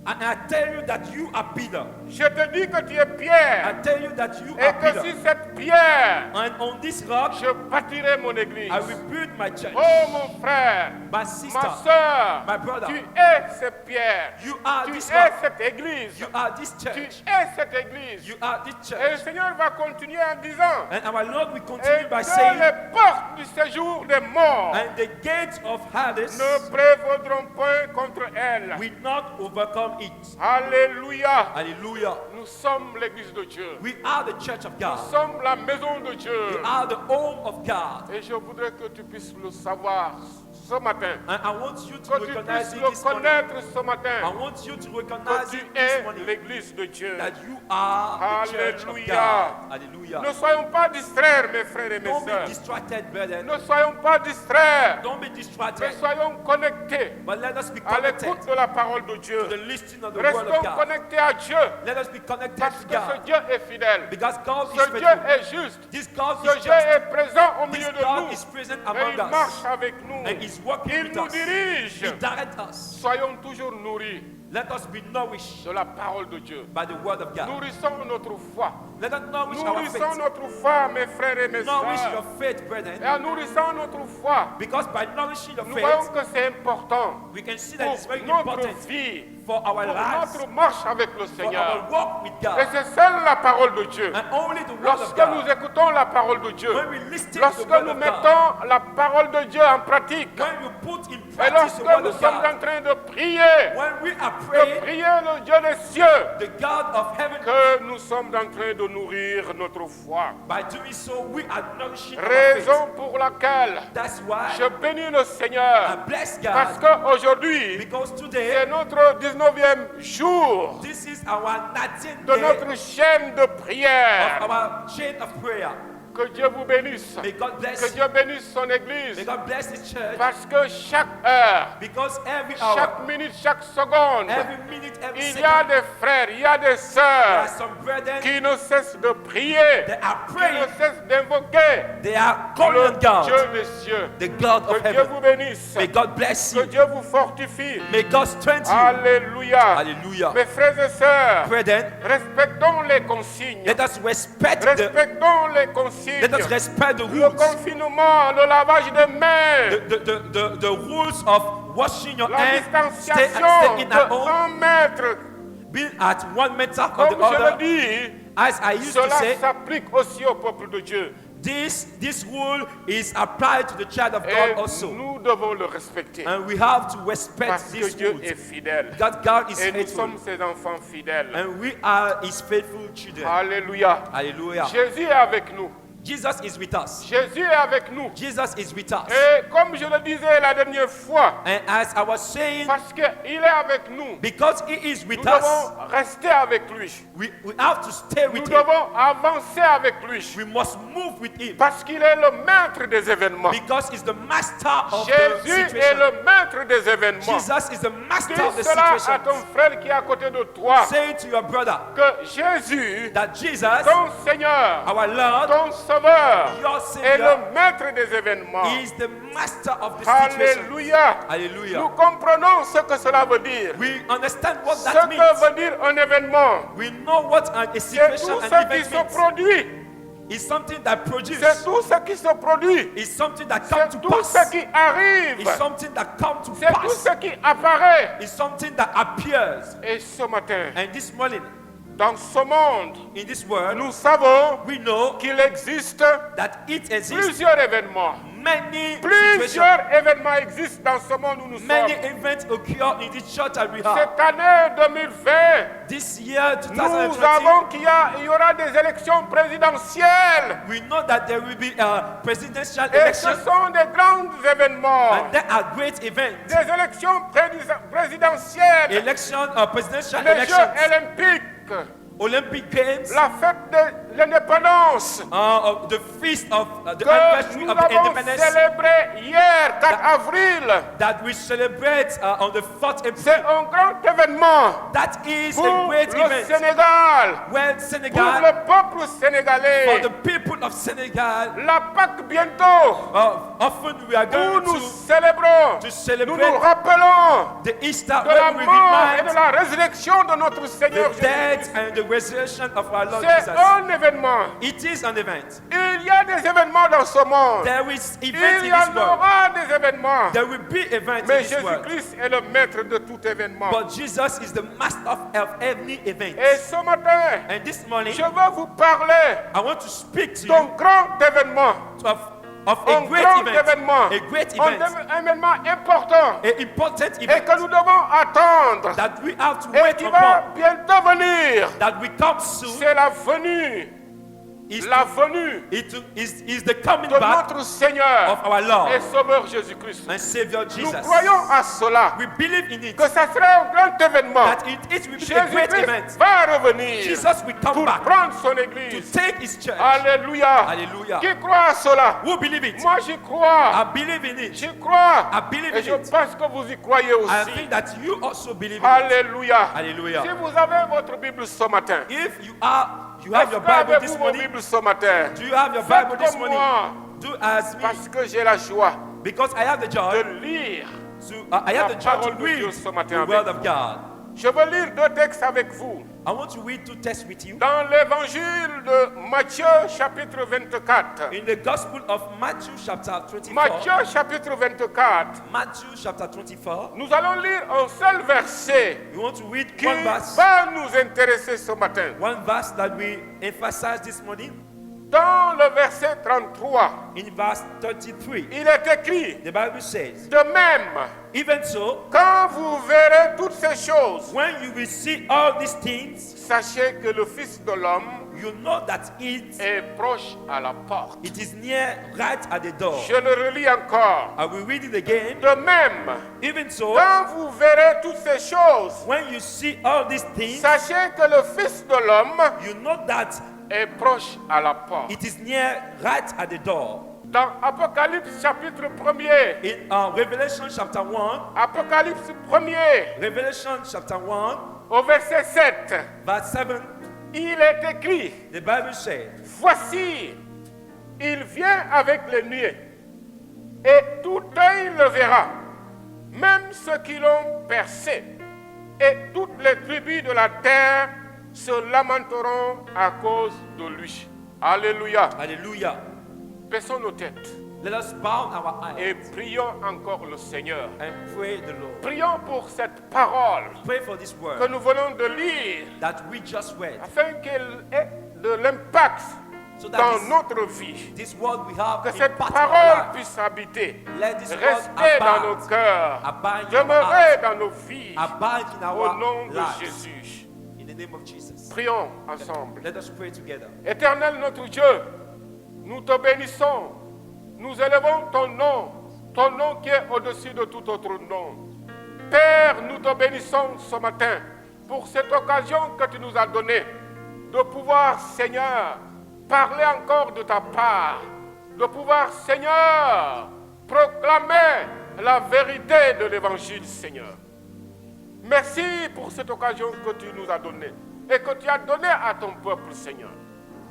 and I tell you that you are Peter. Je te dis que tu es I Pierre. tell you that you Et are que Peter. si cette pierre, And on this rock, je bâtirai mon église. I will build my church. Oh mon frère, My sister, ma soeur, my brother, tu es cette pierre. you are Tu this es rock. cette église. You are this Tu church. es cette église. You are this Et le church. Seigneur va continuer en disant, And our Lord will et continue by que saying, les portes du séjour des morts and the gates of Hades ne prévaudront point contre elle. will not overcome it. Alléluia. Hallelujah. Nous sommes l'église de Dieu. We are the church of Nous God. sommes la maison de Dieu. We are the home of God. Et je voudrais que tu puisses le savoir ce matin. And I want you to Que tu recognize puisses it le this morning. connaître ce I matin. want you to Que recognize tu it this es morning. l'église de Dieu. That you are the church of Alléluia. God. Hallelujah. Ne soyons pas distraits, mes frères et mes Don't be sœurs. distracted, brethren. Ne soyons pas distraits, Don't be mais distracted. soyons connectés But let us be à connected l'écoute de la parole de Dieu. to the listening of the word of Restons God. connectés à Dieu, Let us be connected parce to que ce God. Dieu est fidèle. Because God is Ce Dieu faithful. est juste. This God Ce is Dieu just. est présent au This milieu de God nous. is present Et among il us. marche avec nous. And is working Il with nous us. dirige. He directs us. Soyons toujours nourris Let us be nourished de la parole de Dieu. by the word of God. Nourrissons notre foi. Let us nourish our Nourrissons faith. notre foi, mes frères et mes Nourish sœurs. your faith, brethren. Et en nourrissant notre foi, Because by nourishing your nous voyons faith, que c'est important we can see that pour it's very notre important vie, for our pour lives, notre marche avec le for Seigneur. our walk with Et God. c'est seule la parole de Dieu. And only the word of Lorsque nous God. écoutons la parole de Dieu, When we listen to lorsque the word nous of God, mettons la parole de Dieu en pratique, when we put in et practice lorsque the word nous of sommes God, en train de prier, when we are de praying, prier le Dieu des cieux, the God of heaven, que nous sommes en train de nourrir notre foi. by doing so, we are nourishing our faith. Raison pour laquelle That's why je bénis le I Seigneur, bless parce God, qu'aujourd'hui, because c'est today, notre 19e jour this is our 19th de day notre chaîne de prière. of our chain of prayer. Que Dieu vous bénisse. May God bless Que you. Dieu bénisse son May église. God bless His church. Parce que chaque heure, Because every hour, chaque minute, chaque seconde, every minute, every il y a second, des frères, il y a des there are sœurs some brethren, qui ne cessent de prier, they are qui praying, ne cessent d'invoquer they are calling on le God, Dieu des cieux. the God Que of Dieu heaven. vous bénisse. May God bless Que you. Dieu vous fortifie. May God strengthen you. Alléluia. Hallelujah. Mes frères et sœurs, Brethren, respectons les consignes. let us respect Respectons les consignes. let us respect the Le rules, confinement, le lavage des mains, the rules of washing your la hands, stay distanciation in de at home, 1 mètre. be at 1 meter of Comme the je le other. dis, As I used to cela say, s'applique aussi au peuple de Dieu. this rule is applied to the child of Et God also. nous devons le respecter. And we have to respect Parce que these Dieu rules. est fidèle. Because God is Et nous faithful. sommes ses enfants fidèles. And we are His faithful children. Alléluia. Hallelujah. Jésus est avec nous. Jesus is with us. Jésus est avec nous. Jesus is with us. Et comme je le disais la dernière fois, And as I was saying, parce qu'il est avec nous, because He is nous with us, devons rester avec lui. we have to stay Nous with Him. devons avancer avec lui. We must move with Him. Parce qu'il est le maître des événements. Because He's the master of the Jésus est situation. le maître des événements. Jesus is the master of the Dis cela à situation. ton frère qui est à côté de toi. Say to your brother Que Jésus, that Jesus, ton Seigneur, our Lord, ton Sauveur, your est Savior, le maître des événements. is the master of the situation. Alléluia. Hallelujah. Nous comprenons ce que cela veut dire. We understand what Ce that means. que veut dire un événement. We know what a C'est situation, tout an ce qui event se means. produit. It's something that C'est produces. tout ce qui se produit. It's something that comes C'est to tout ce pass. qui arrive. It's something that comes to C'est tout pass. ce qui apparaît. It's something that appears. Et ce matin, And this morning, Dans ce monde, In this world, nous savons we know qu'il existe that it exists plusieurs événements. many situations. Plusieurs événements existent dans ce monde où nous Many sommes. events occur in this church that we have. Cette année 2020, This year, nous 2020, savons qu'il y aura des élections présidentielles. we know that there will be a presidential Et ce election, sont des grands événements. and there are great events. Des élections présidentielles. Election, presidential Les Jeux elections, olympiques. Olympic Games, La fête de l'indépendance. of the feast of the Que anniversary nous of the avons independence célébré hier, 4 avril. that we celebrate on the 4th C'est April. un grand événement That is pour a great le event. Sénégal, When pour Senegal, le peuple for sénégalais. the people of Senegal, La Pâque bientôt, often we are où going nous to célébrons, to nous celebrate nous rappelons the Easter, de la when we mort et de remind la résurrection de notre Seigneur the Jésus. death and the resurrection of our Lord C'est Jesus. un événement. It is an event. Il y a des événements dans ce monde. There is events Il y in this en world. aura des événements. There will be events in Mais this world. Jésus-Christ est le maître de tout événement. But Jesus is the master of every event. Et ce matin, And this morning, je veux vous parler I want to speak to d'un you grand événement. of a Un great grand event. événement. A great Un event. événement important. An important Et event que nous devons attendre. that we have to Et wait qui va upon. bientôt venir. That will come soon. C'est la venue. Is La venue is the coming de back notre Seigneur of our Lord et Sauveur Jésus-Christ. and Savior Nous Jesus. croyons à cela. We believe in it. Que ça sera un grand événement. That it will be a great Jésus-Christ event. va revenir Jesus will come pour back prendre son to église. take his church. Alléluia. Hallelujah. Qui croit à cela? Who believe it? Moi, j'y crois. I believe in it. J'y crois. I believe Et in je it. pense que vous y croyez I aussi. think that you also believe in it. Alléluia. Hallelujah. Si vous avez votre Bible ce matin, If you have est-ce your que Bible this avez-vous vos morning, Bibles ce matin? do you have your Faites Bible this comme morning? moi. Do as me, Parce que j'ai la joie because I have the de joy lire. I have the joy parole to de Dieu read ce matin the avec word of God. Je veux lire 2 textes avec vous. I want to read 2 texts with you. Dans l'évangile de Matthieu, chapitre 24. In the Gospel of Matthew chapter 24. Matthieu, chapitre 24. Matthew chapter 24. Nous allons lire un seul verset We want to read qui one verse. va nous intéresser ce matin. One verse that we emphasize this morning. Dans le verset 33, In verse 33, il est écrit, the Bible says, de même, even so, quand vous verrez toutes ces choses, when you will see all these things, sachez que le Fils de l'homme you know that it est proche à la porte. is near, right at the door. Je le relis encore. I will read it again. De même, Even so, quand vous verrez toutes ces choses, when you see all these things, sachez que le Fils de l'homme you know that est proche à la porte. it is near, right at the door. Dans Apocalypse chapitre 1er, In Revelation chapter 1, Apocalypse 1er, Revelation chapter 1, au verset 7, verse 7, il est écrit, the Bible says, voici, il vient avec les nuées, et tout œil le verra, même ceux qui l'ont percé, et toutes les tribus de la terre se lamenteront à cause de lui. Alléluia. Hallelujah. Baissons nos têtes Let us bow our et eyes prions encore le Seigneur. and pray the Lord. Prions pour cette parole Pray for this que word nous venons de lire, that we just read, afin qu'elle ait de l'impact so that dans notre vie. this word we have Que cette impact in our parole life. puisse habiter, Let this word rester dans abide, nos cœurs, abide in our demeurer hearts, dans nos vies, abide in au our nom de lives. Jésus. In the name of Jesus. Prions ensemble. Let us pray together. Éternel notre Dieu, nous te bénissons, nous élevons ton nom qui est au-dessus de tout autre nom. Père, nous te bénissons ce matin pour cette occasion que tu nous as donnée de pouvoir, Seigneur, parler encore de ta part, de pouvoir, Seigneur, proclamer la vérité de l'Évangile, Seigneur. Merci pour cette occasion que tu nous as donnée et que tu as donnée à ton peuple, Seigneur.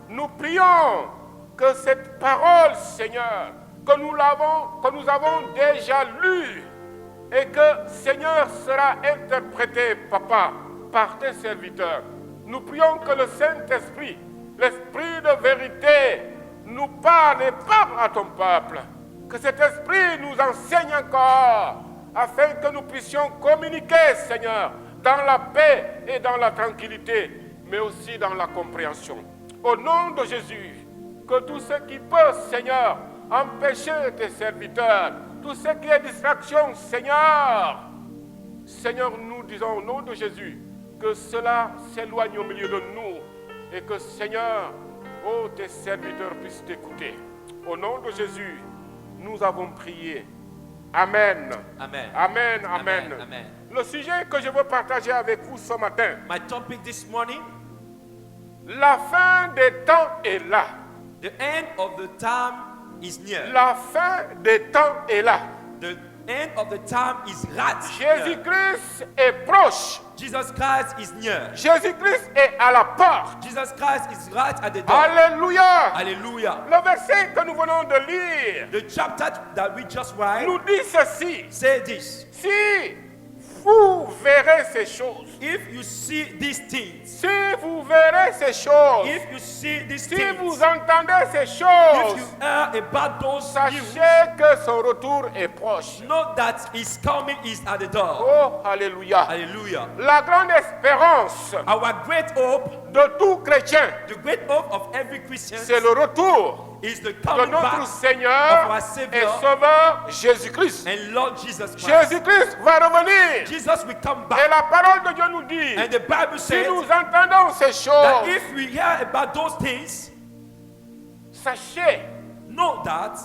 Nous prions que cette parole, Seigneur, que nous avons déjà lue et que, Seigneur, sera interprétée, Papa, par tes serviteurs. Nous prions que le Saint-Esprit, l'Esprit de vérité, nous parle et parle à ton peuple. Que cet Esprit nous enseigne encore, afin que nous puissions communiquer, Seigneur, dans la paix et dans la tranquillité. mais aussi dans la compréhension. Au nom de Jésus, que tout ce qui peut, Seigneur, empêcher tes serviteurs, tout ce qui est distraction, Seigneur, Seigneur, nous disons au nom de Jésus, que cela s'éloigne au milieu de nous et que, Seigneur, oh, tes serviteurs puissent t'écouter. Au nom de Jésus, nous avons prié. Amen. Amen. Amen. Amen. Amen. Amen. Le sujet que je veux partager avec vous ce matin, My topic this morning, la fin des temps est là. the end of the time is near. La fin des temps est là. The end of the time is right near. Jésus-Christ est proche. Jesus Christ is near. Jésus-Christ est à la porte. Jesus Christ is right at the door. Alléluia. Hallelujah. Le verset que nous venons de lire The chapter that we just read nous dit ceci. say this. Si vous verrez ces choses, If you see these things, si vous verrez ces choses, if you see these si things, vous entendez ces if choses, you hear about those news, sachez que son retour est proche. know that his coming is at the door. Oh, alléluia. Hallelujah. La grande espérance Our great hope, de tout chrétien, the great hope of every Christian, c'est le retour is the de coming notre back Seigneur of our et Savior Sauveur Jésus-Christ. and Lord Jesus Christ. Jésus-Christ va revenir. Jesus will come Et back. la parole de Dieu nous dit, And the Bible si says nous entendons ces that choses, if we hear about those things, sachez know that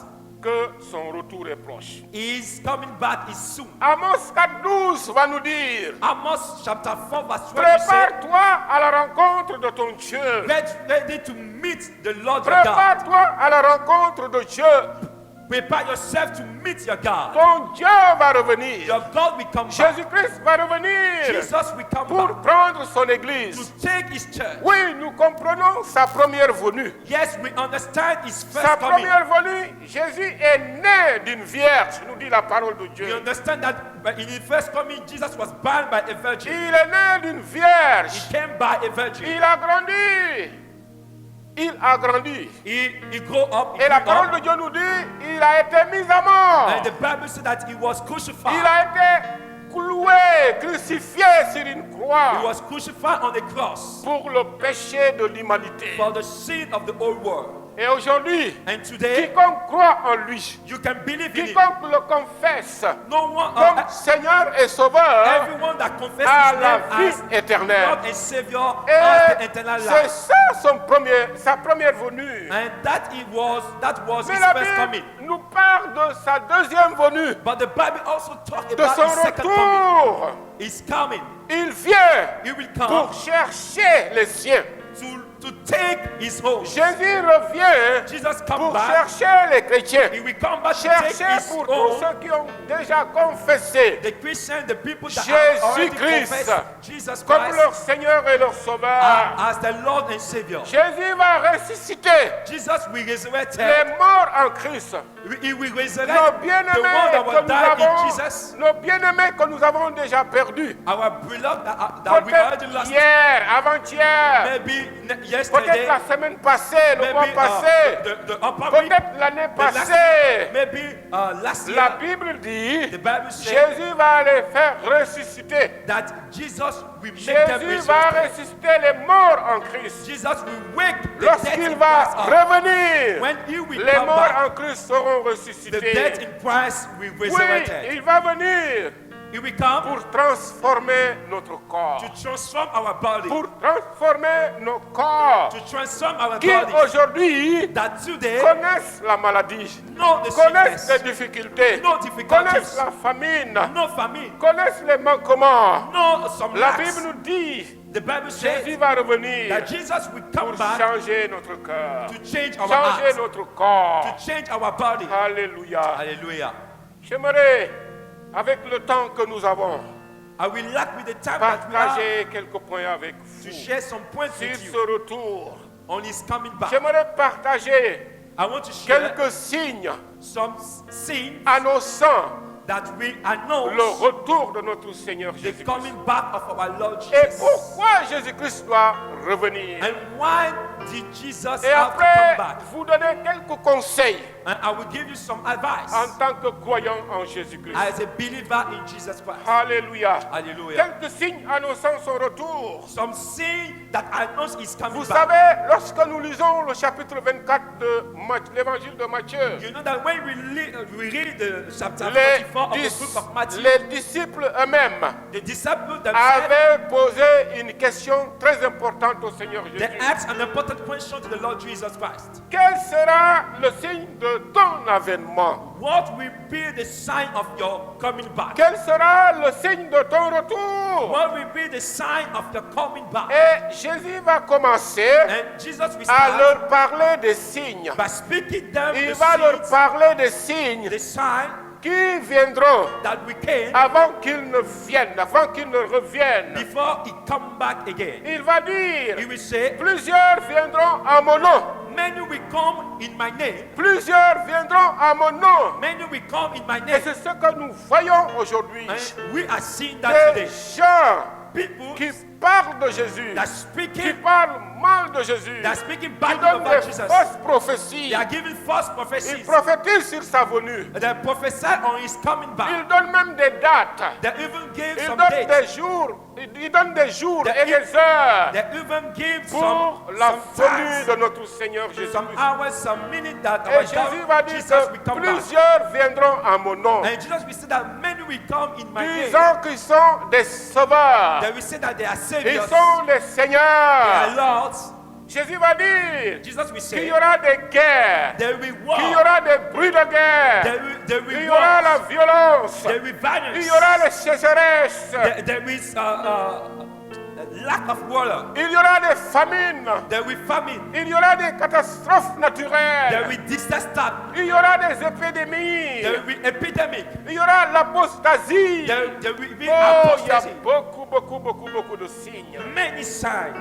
que son retour est proche. his coming back is soon. Amos 4:12 va nous dire, Amos chapter 4 verse 12 says, prépare-toi à la rencontre de ton Dieu. get ready to meet the Lord your God. Prépare-toi à la rencontre de Dieu. Prepare yourself to meet your God. Ton Dieu va revenir. Your God will come back. Jésus-Christ va revenir Jesus will come pour back prendre son to église. take his church. Oui, nous comprenons sa première venue. Yes, we understand his Sa first coming. première venue, Jésus est né d'une vierge, nous dit la parole de We Dieu. understand that in his first coming, Jesus was born by a virgin. Il est né d'une vierge. He came by a virgin. Il a grandi. Il a grandi. He grew up. He Et la grew parole up. de Dieu nous dit, il a été mis à mort. And the Bible said that he was crucified. Il a été cloué, crucifié sur une He croix was crucified on the cross pour le péché de l'humanité. for the sin of the whole world. Et aujourd'hui, And today, quiconque croit en lui, you can believe in it. quiconque le confesse No one, comme Seigneur et Sauveur, everyone that confesses a his la name vie as éternelle. Lord and Savior has the eternal Et c'est life. ça sa première venue. And that was Mais his la first coming. Bible nous parle de sa deuxième venue, But the Bible also talks de about son his second coming. retour. He's coming. Il vient He will pour come chercher les siens. to take his home. Jésus revient Jesus come pour back. chercher les chrétiens. He will come back to take Chercher his pour tous home. ceux qui ont déjà confessé The Christians, the people that have already Jésus-Christ confessed Jesus comme Christ leur Seigneur et leur Sauveur. as the Lord and Savior. Jésus va ressusciter Jesus will resurrect les morts en Christ. He will Nos resurrect the one bien-aimés that que will nous die in avons, Jesus. nos bien-aimés que nous avons déjà perdus. Our beloved that we already Peut-être lost. hier, avant-hier, Maybe peut-être yesterday. la semaine passée, le mois Maybe passé, the upper week. peut-être l'année the last passée. week, maybe last year. La Bible dit, The Bible says Jésus va les faire ressusciter. that Jesus will make them Jésus va resurrect. ressusciter les morts en Christ. Jesus will wake the dead Lorsqu'il in va Christ up. revenir, When he will les come morts back, en Christ seront the ressuscités. dead in Christ will Oui, resurrect. il va venir He will come pour transformer notre corps. to transform our body, Pour transformer nos corps to transform our qui bodies. aujourd'hui That today connaissent la maladie, know the connaissent les sickness, difficultés, no difficulties, connaissent la famine, no famine, connaissent les manquements. no some La lacks. Bible nous dit, The Bible says Jésus va revenir that Jesus will pour come back changer notre cœur, to change our changer hearts, notre corps. to change our body. Alléluia. Hallelujah. J'aimerais, avec le temps que nous avons, I will lack with the time that we have partager quelques points avec to vous share some points sur with ce you retour. on his coming back. J'aimerais partager I want to share quelques signes some signs annonçant that we le announce retour de notre Seigneur the Jésus-Christ. coming back of our Lord Et Jesus. pourquoi Jésus-Christ doit revenir? And why did Jesus Et have to come après, back? vous donner quelques conseils And I will give you some advice en tant que croyant en Jésus-Christ. as a believer in Jesus Christ. Alléluia. Hallelujah. Quelques signes annonçant son retour. Some sin that announce is coming Vous back. savez, lorsque nous lisons le chapitre 24 de l'évangile de Matthieu, You know that when we read the chapter les, 44 of the book of Matthew, les disciples eux-mêmes the disciples themselves, avaient posé une question très importante au Seigneur they Jésus. asked an important question to the Lord Jesus Christ. Quel sera le signe de ton avènement? What will be the sign of your coming back? Quel sera le signe de ton retour? What will be the sign of your coming back? Et Jésus va commencer And Jesus will à start leur parler des signes. by speaking them Il the va leur signs, parler des signes the sign qui viendront that we came avant qu'ils ne viennent, avant qu'ils ne reviennent. before he come back again. Il va dire, He will say, plusieurs viendront à mon nom. many will come in my name. Plusieurs viendront à mon nom. Many will come in my Et name. c'est ce que nous voyons aujourd'hui. And we are seeing that Des today. gens People qui parlent de Jésus, that qui speaking, parlent mal de Jésus, that speaking qui badly donnent about des Jesus. fausses prophéties. They are giving false Ils prophecies. prophétisent sur sa venue. They prophesy on his coming back. Ils donnent même des dates. They even give Ils some donnent dates. des jours. Ils donnent des jours They et des heures They even give pour some la times, venue de notre Seigneur Jésus. some hours, some minutes that Et our Jésus va God, dire Jesus will que come back. plusieurs viendront à mon nom, And Jesus will say that many will come in my name. disant qu'ils sont des sauveurs. They will say that they are Ils saviors. sont les They are seigneurs. lords. Jésus va dire Jesus will qu'il say y aura des guerres, there will be qu'il y war. aura des bruits de guerre, There will il y be aura la war. violence, There will be violence. il y aura les sécheresses, There is lack of water. il y aura des famines, There will be famine. il y aura des catastrophes There naturelles, will be disaster. il y aura des épidémies, There will be epidemic. il y aura l'apostasie. There will be Oh, il y a apostasy. beaucoup de signes. Many signs.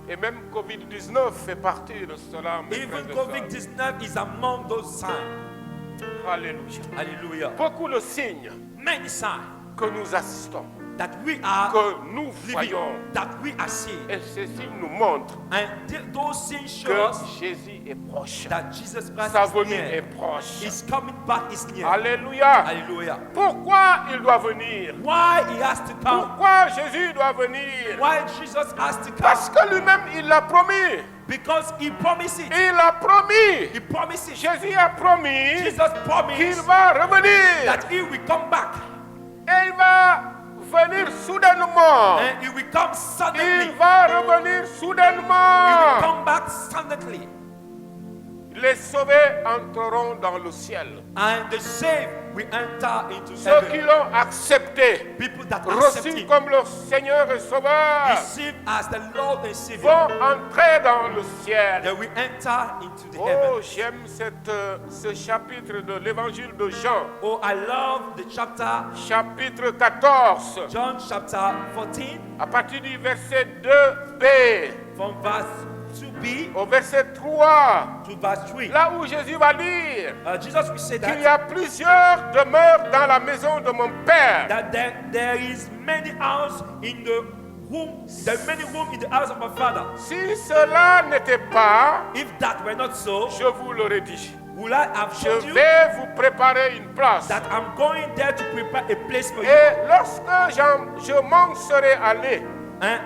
Et même Covid-19 fait partie de cela. Mes frères Even et sœurs. COVID-19 is among those signs. Alléluia. Hallelujah. Beaucoup de signes Many signs que nous assistons, that we are que nous living, voyons. that we are seeing. Et ces signes nous montrent And those things show que us Jésus est proche. that Jesus Christ Sa is venue est near. proche. His coming back is near. Alléluia. Hallelujah. Pourquoi il doit venir? Why he has to come? Pourquoi Jésus doit venir? Why Jesus has to come? Parce que lui-même, il l'a promis. Because he promised it. Il a promis. He promised it. Jésus a promis Jesus qu'il promised va revenir. that he will come back. Et il va venir soudainement. And he will come Il suddenly. va revenir He will soudainement. come back suddenly. Les sauvés entreront dans le ciel. And the saved will enter into Ceux qui heaven. l'ont accepté, People that accept reçu him, comme leur Seigneur et Sauveur, receive as the Lord and Savior, vont entrer dans le ciel. they will enter into the Oh, heaven. j'aime ce chapitre de l'évangile de Jean, Oh, I love the chapter, chapitre 14, John chapter 14, à partir du verset 2b from verse 2b au verset 3, to verse 3. là où Jésus va dire Jesus will say qu'il y that, a plusieurs demeures dans la maison de mon Père. that there is many house in the room, there are many rooms in the house of my Father. Si cela n'était pas, If that were not so, je vous l'aurais dit. would I have Je told you vais vous préparer une place. that I'm going there to prepare a place for you? Et lorsque je m'en serai allé And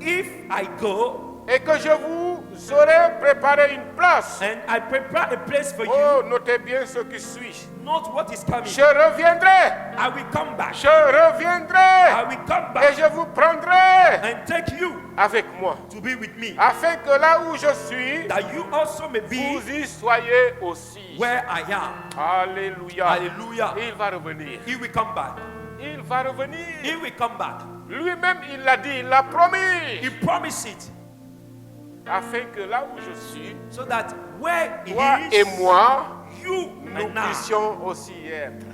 if I go et que je vous aurai préparé une place, and I prepare a place for oh, you, notez bien ce qui suit. not what is coming, Je reviendrai, I will come back. je reviendrai I will come et back je vous prendrai and take you avec moi, to be with me, afin que là où je suis, that you also may be vous y soyez aussi. where I am. Alléluia. Hallelujah. Il va revenir. He will come back. Il va revenir. He will come back. Lui-même, il l'a dit, il l'a promis. He promised it, Afin que là où je suis, so that where he toi is, et moi, you nous and I, puissions aussi y être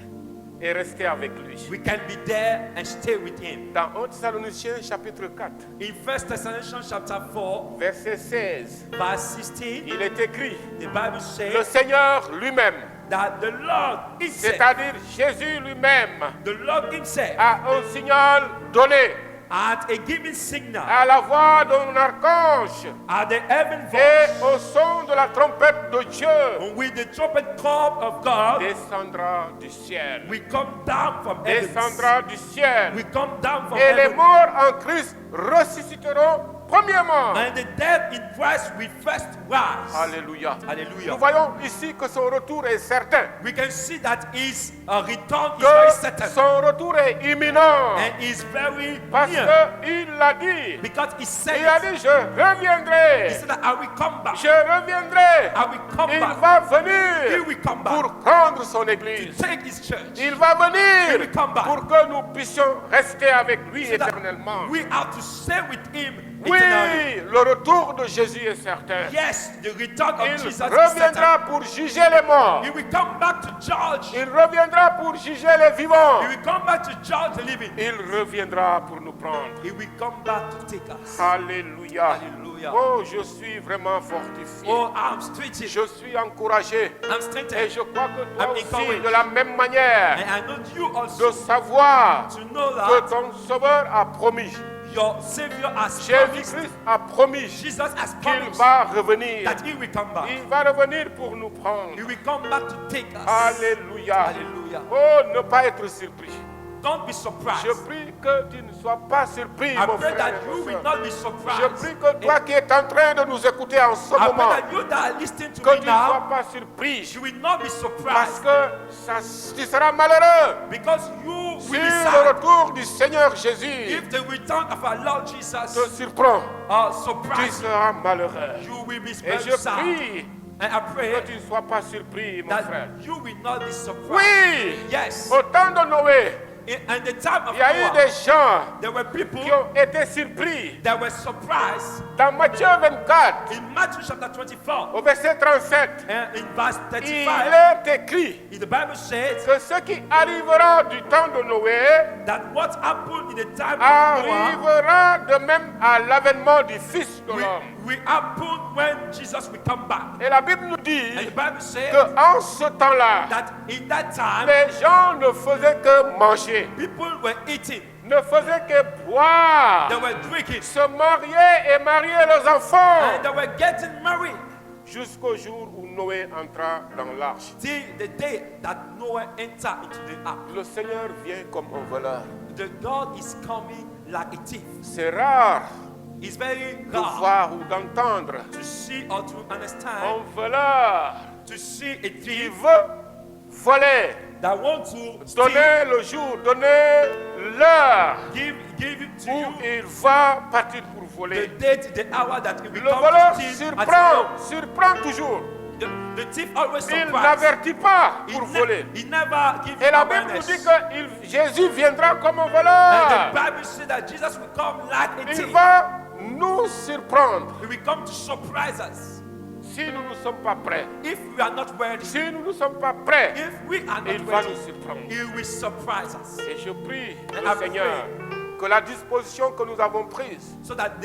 et rester avec lui. we can be there and stay with him. Dans 1 Thessaloniciens chapitre 4, In 1 Thessalonians chapter 4, verset 16, verse 16, il est écrit, the Bible le says Seigneur lui-même, that the Lord himself, c'est-à-dire Jésus lui-même, the Lord himself a un signal donné At a given signal, à la voix d'un archange at the heaven et voice, au son de la trompette de Dieu, with the trumpet call of God, descendra du ciel. we come down from heaven. Descendra du ciel. We come down from Et les heaven. morts en Christ ressusciteront premièrement. And the dead in Christ will first rise. Alléluia. Hallelujah. Nous voyons ici que son retour est certain. We can see that his return is very Que certain. son retour est imminent. And is very Parce near. qu'il l'a dit. Because he said Il a it. dit, je reviendrai. He said that I will come back. Je reviendrai. I will come Il back. va He venir will come back pour prendre son to église. take his church. Il va He venir will come back. pour que nous puissions rester avec lui So that éternellement. we have to stay with him Oui, eternally. le retour de Jésus est certain. Yes, the return of Il Jesus is certain. reviendra pour juger les morts. He will come back to judge. Il reviendra pour juger les vivants. He will come back to judge the living. Il reviendra pour nous prendre. He will come back to take us. Alléluia. Hallelujah. Oh, je suis vraiment fortifié. Oh, I'm strengthened. Je suis encouragé. I'm Et strengthened. je crois que toi I'm aussi, encouraged. de la même manière, And I know you de also savoir to know que that ton Sauveur a promis, your Savior has promised, Jésus-Christ a promis Jesus has qu'il promised va revenir. that He will come back. Il va revenir pour nous prendre. He will come back to take us. Alléluia. Hallelujah. Oh, ne pas être surpris. Don't be surprised. Je prie que tu ne sois pas surpris, I mon pray frère. that et you ma will sœur. not be Je surprised. prie que toi qui es en train de nous écouter en ce I pray moment, that you that are listening to que me tu ne sois now, pas surpris. you will not be Parce surprised que tu seras malheureux because you si will be le sad retour du Seigneur Jésus if the return of our Lord te Jesus surprend. Tu surprises seras malheureux. you. You will be Et very je sad. prie And I que pray tu ne sois pas surpris, mon frère. that you will not be surprised. Oui, Yes. au temps de Noé, In the time of il y a eu Noah, des gens there were people qui ont été surpris. that were surprised. Dans Matthieu 24, In Matthew chapter 24, au verset 37, and in verse il 35, est écrit the Bible says que ce qui arrivera du temps de Noé that what happened in the time of Noah arrivera de même à l'avènement du Fils de l'homme. will happen when Jesus will come back. Et la Bible nous dit And the Bible says qu'en ce temps-là, that in that time, les gens ne faisaient que manger, people were eating, ne faisaient que boire, they were drinking, se marier et marier leurs enfants, and they were getting married jusqu'au jour où Noé entra dans l'arche. till the day that Noah entered into the ark. Le Seigneur vient comme un voleur. The God is coming like a thief. C'est rare It's very de rare voir ou d'entendre to see or to understand, un voleur to see a qui thief veut voler, that want to steal, donner le jour, donner l'heure give it to où you il va partir pour the voler. date, the hour that it will Le come voleur to steal. surprend toujours. The thief always Il surprised. n'avertit pas pour voler. He never gives Et la Bible nous awareness. dit que Jésus viendra comme un And voleur. the Bible says that Jesus will come like a Il thief. va nous surprendre He will come to surprise us. si nous ne sommes pas prêts. If we are not ready, Si nous ne sommes pas prêts, if we are il not va ready, nous surprendre. He will surprise us. Et je prie And le I Seigneur que la disposition que nous avons prise So that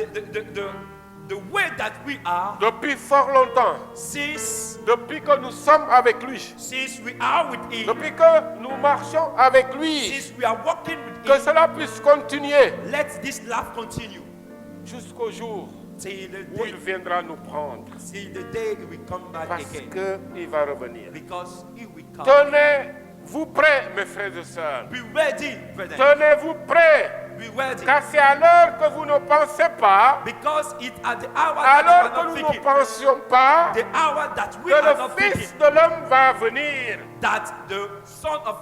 the way that we are, depuis fort longtemps, since depuis que nous sommes avec lui, we are with Him, depuis que nous marchons avec lui, since we are walking with que Him, cela puisse continuer let this love continue jusqu'au jour till the où il day, viendra nous prendre. till the day He will come back Parce again. qu'il va revenir. Because He will come. Tenez-vous prêts, mes frères et sœurs. Be ready, brethren. Tenez-vous prêts. Be ready. Car c'est à l'heure que vous ne pensez pas, Because it's at the hour à that l'heure we que are nous not ne thinking, pensions pas, the hour that we que are le not Fils thinking, de l'homme va venir. that the Son of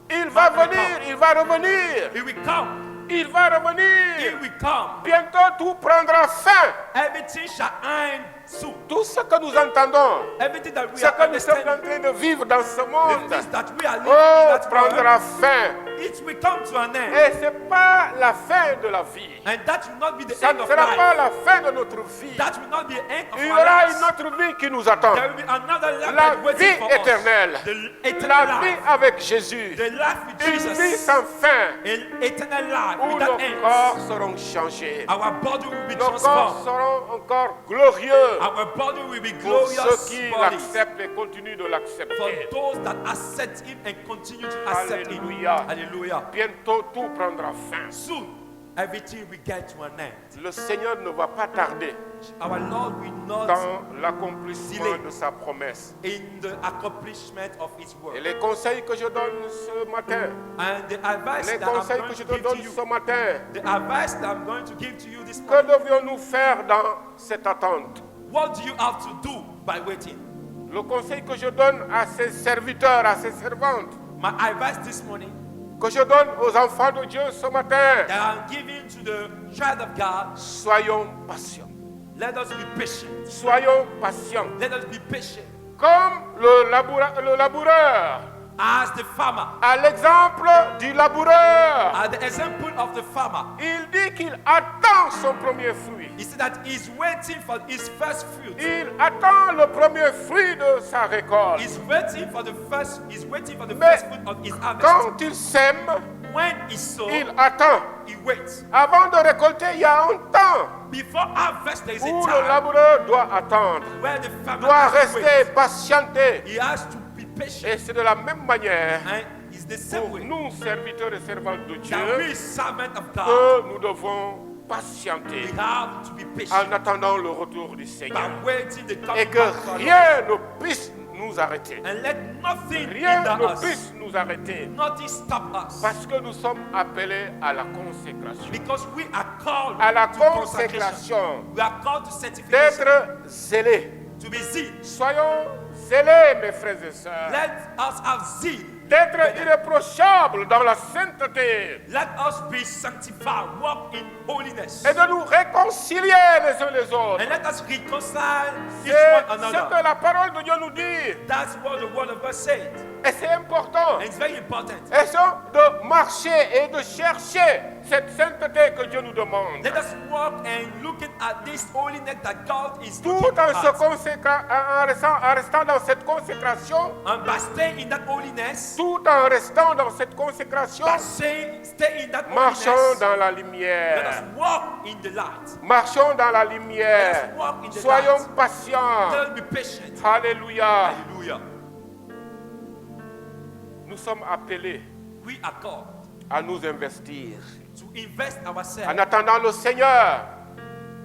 Il va Man will venir, come. il va revenir, He will come. il va He revenir. will come. Bientôt tout prendra fin. Everything shall end soon. Tout ce que nous entendons, Everything that we ce are que nous sommes en understanding, train de vivre dans ce the monde, things that we are living oh, in that prendra world, fin. it will come to an end. Et ce n'est pas la fin de la vie. And that will not be the Ça end ne of sera pas life. la fin de notre vie. That will not be the end of Il y our aura lives. une autre vie qui nous attend. There will be another life La that waiting vie for us. éternelle. The eternal La vie life. avec Jésus. The life with Une vie Jesus. sans fin An eternal life où without nos end. corps seront changés. Our body will be Nos corps transformed. seront encore glorieux Our body will be pour glorious ceux qui bodies. l'acceptent et continuent de For l'accepter. those that accept Him and continue to accept Him. Alléluia. Hallelujah. Bientôt tout prendra fin. Soon, everything will get to an end. Le Seigneur ne va pas tarder Our Lord will not dans l'accomplissement delay de sa promesse. in the accomplishment of His Et word. les conseils que je donne ce matin, And the advice les that I'm conseils going que je to te give to donne you, ce matin, the advice that I'm going to give to you this que morning, devions-nous faire dans cette attente? what do you have to do by waiting? Le conseil que je donne à ses serviteurs, à ses servantes, My advice this morning que je donne aux enfants de Dieu ce matin, that I'm giving to the child of God, soyons patients. let us be patient. Soyons patients. Let us be patient. Comme le laboureur, As the farmer, à l'exemple du laboureur, as the example of the farmer, il dit qu'il attend son premier fruit. he said that he's waiting for his first fruit. Il attend le premier fruit de sa récolte. He's waiting for the first Mais fruit of his harvest. quand il sème, When he sows, il attend. he waits. Avant de récolter, il y a un temps Before harvest, there is a où le time laboureur doit attendre, where the farmer doit has to rester wait. patienter. He has to be Et patient. c'est de la même manière And it's the same pour way nous, serviteurs et servantes de Dieu, that we, servants of God, que nous devons we patienter have to be en patient attendant le retour du Seigneur. by waiting the Et coming que back of our Lord. rien ne puisse nous arrêter. And let nothing Rien hinder ne us. puisse nous arrêter. Nothing stop us. Parce que nous sommes appelés à la consécration. Because we are called À la to consecration. consécration. We are called to sanctification. D'être zélés. To be zeal. Soyons zélés, mes frères et sœurs. Let us have zeal. D'être irréprochables dans la sainteté. Let us be sanctified. Walk in holiness. Et de nous réconcilier les uns les autres. And let us reconcile each C'est one ce que another. la parole de Dieu nous dit. That's what the word of God said. Et c'est important. And it's very important. Et c'est de marcher et de chercher cette sainteté que Dieu nous demande. Let us walk and looking at this holiness that God is Tout looking en, se at. en restant dans cette consécration, And by staying in that holiness, tout en restant dans cette consécration, by saying, stay in that marchons holiness, dans la let us lumière. walk in the light. Marchons dans la lumière. Let us walk in the Soyons light. patients. Let us be patient. Alléluia. Hallelujah. Nous sommes appelés We are called à nous investir. to invest En ourselves attendant le Seigneur,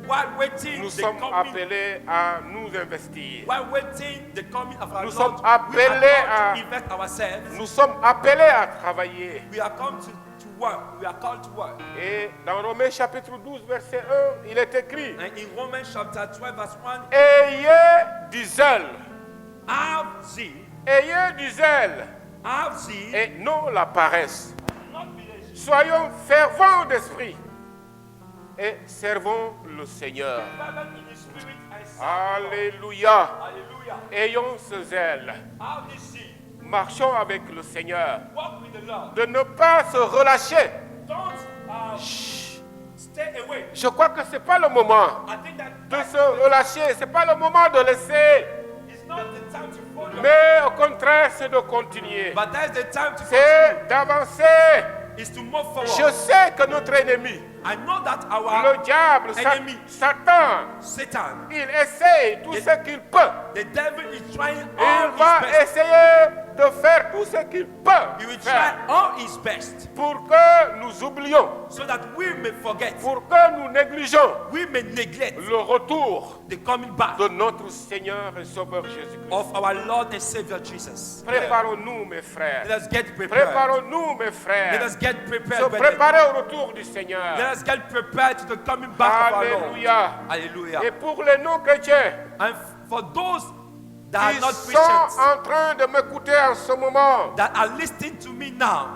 while waiting nous the sommes coming. appelés à nous investir. While waiting the coming of our Nous Lord, sommes we are appelés called to à- invest ourselves. Nous sommes appelés à travailler. We are called to work. We are called to work. Et dans Romains chapitre 12, verset 1, il est écrit, And in Romans chapter 12, verse 1, ayez du zèle, have zeal, ayez du zèle, have zeal, et non la paresse. not be lazy. Soyons fervents d'esprit et servons le Seigneur. Fervent in the spirit and serve the Lord. Alléluia. Hallelujah. Ayons ce zèle. Have this zeal. Marchons avec le Seigneur. Walk with the Lord. De ne pas se relâcher. Don't stay away. Je crois que ce n'est pas le moment I think that de se relâcher. Ce n'est pas le moment de laisser. it's not the time to follow. Mais au contraire, c'est de continuer. But that's the time to continue. C'est d'avancer. Is to move forward. Je sais que notre ennemi, I know that our le diable, enemy, Satan, Satan, il essaye tout ce qu'il peut. the devil is trying all Il va his best. essayer de faire tout ce qu'il peut He will faire try all his best pour que nous oublions, so that we may forget, pour que nous négligeons we may neglect le retour the coming back de notre Seigneur et Sauveur Jésus-Christ. of our Lord and Savior Jesus. Préparons-nous, mes frères. Let us get prepared. Préparons-nous, mes Let frères. us get Se prepared. brethren. préparer au retour du Seigneur. Let us get prepared to the coming back of our Lord. Alléluia. Hallelujah. Et pour les non-chrétiens, And for those that are ils not sont Christians, en train de m'écouter en ce moment. that are listening to me now,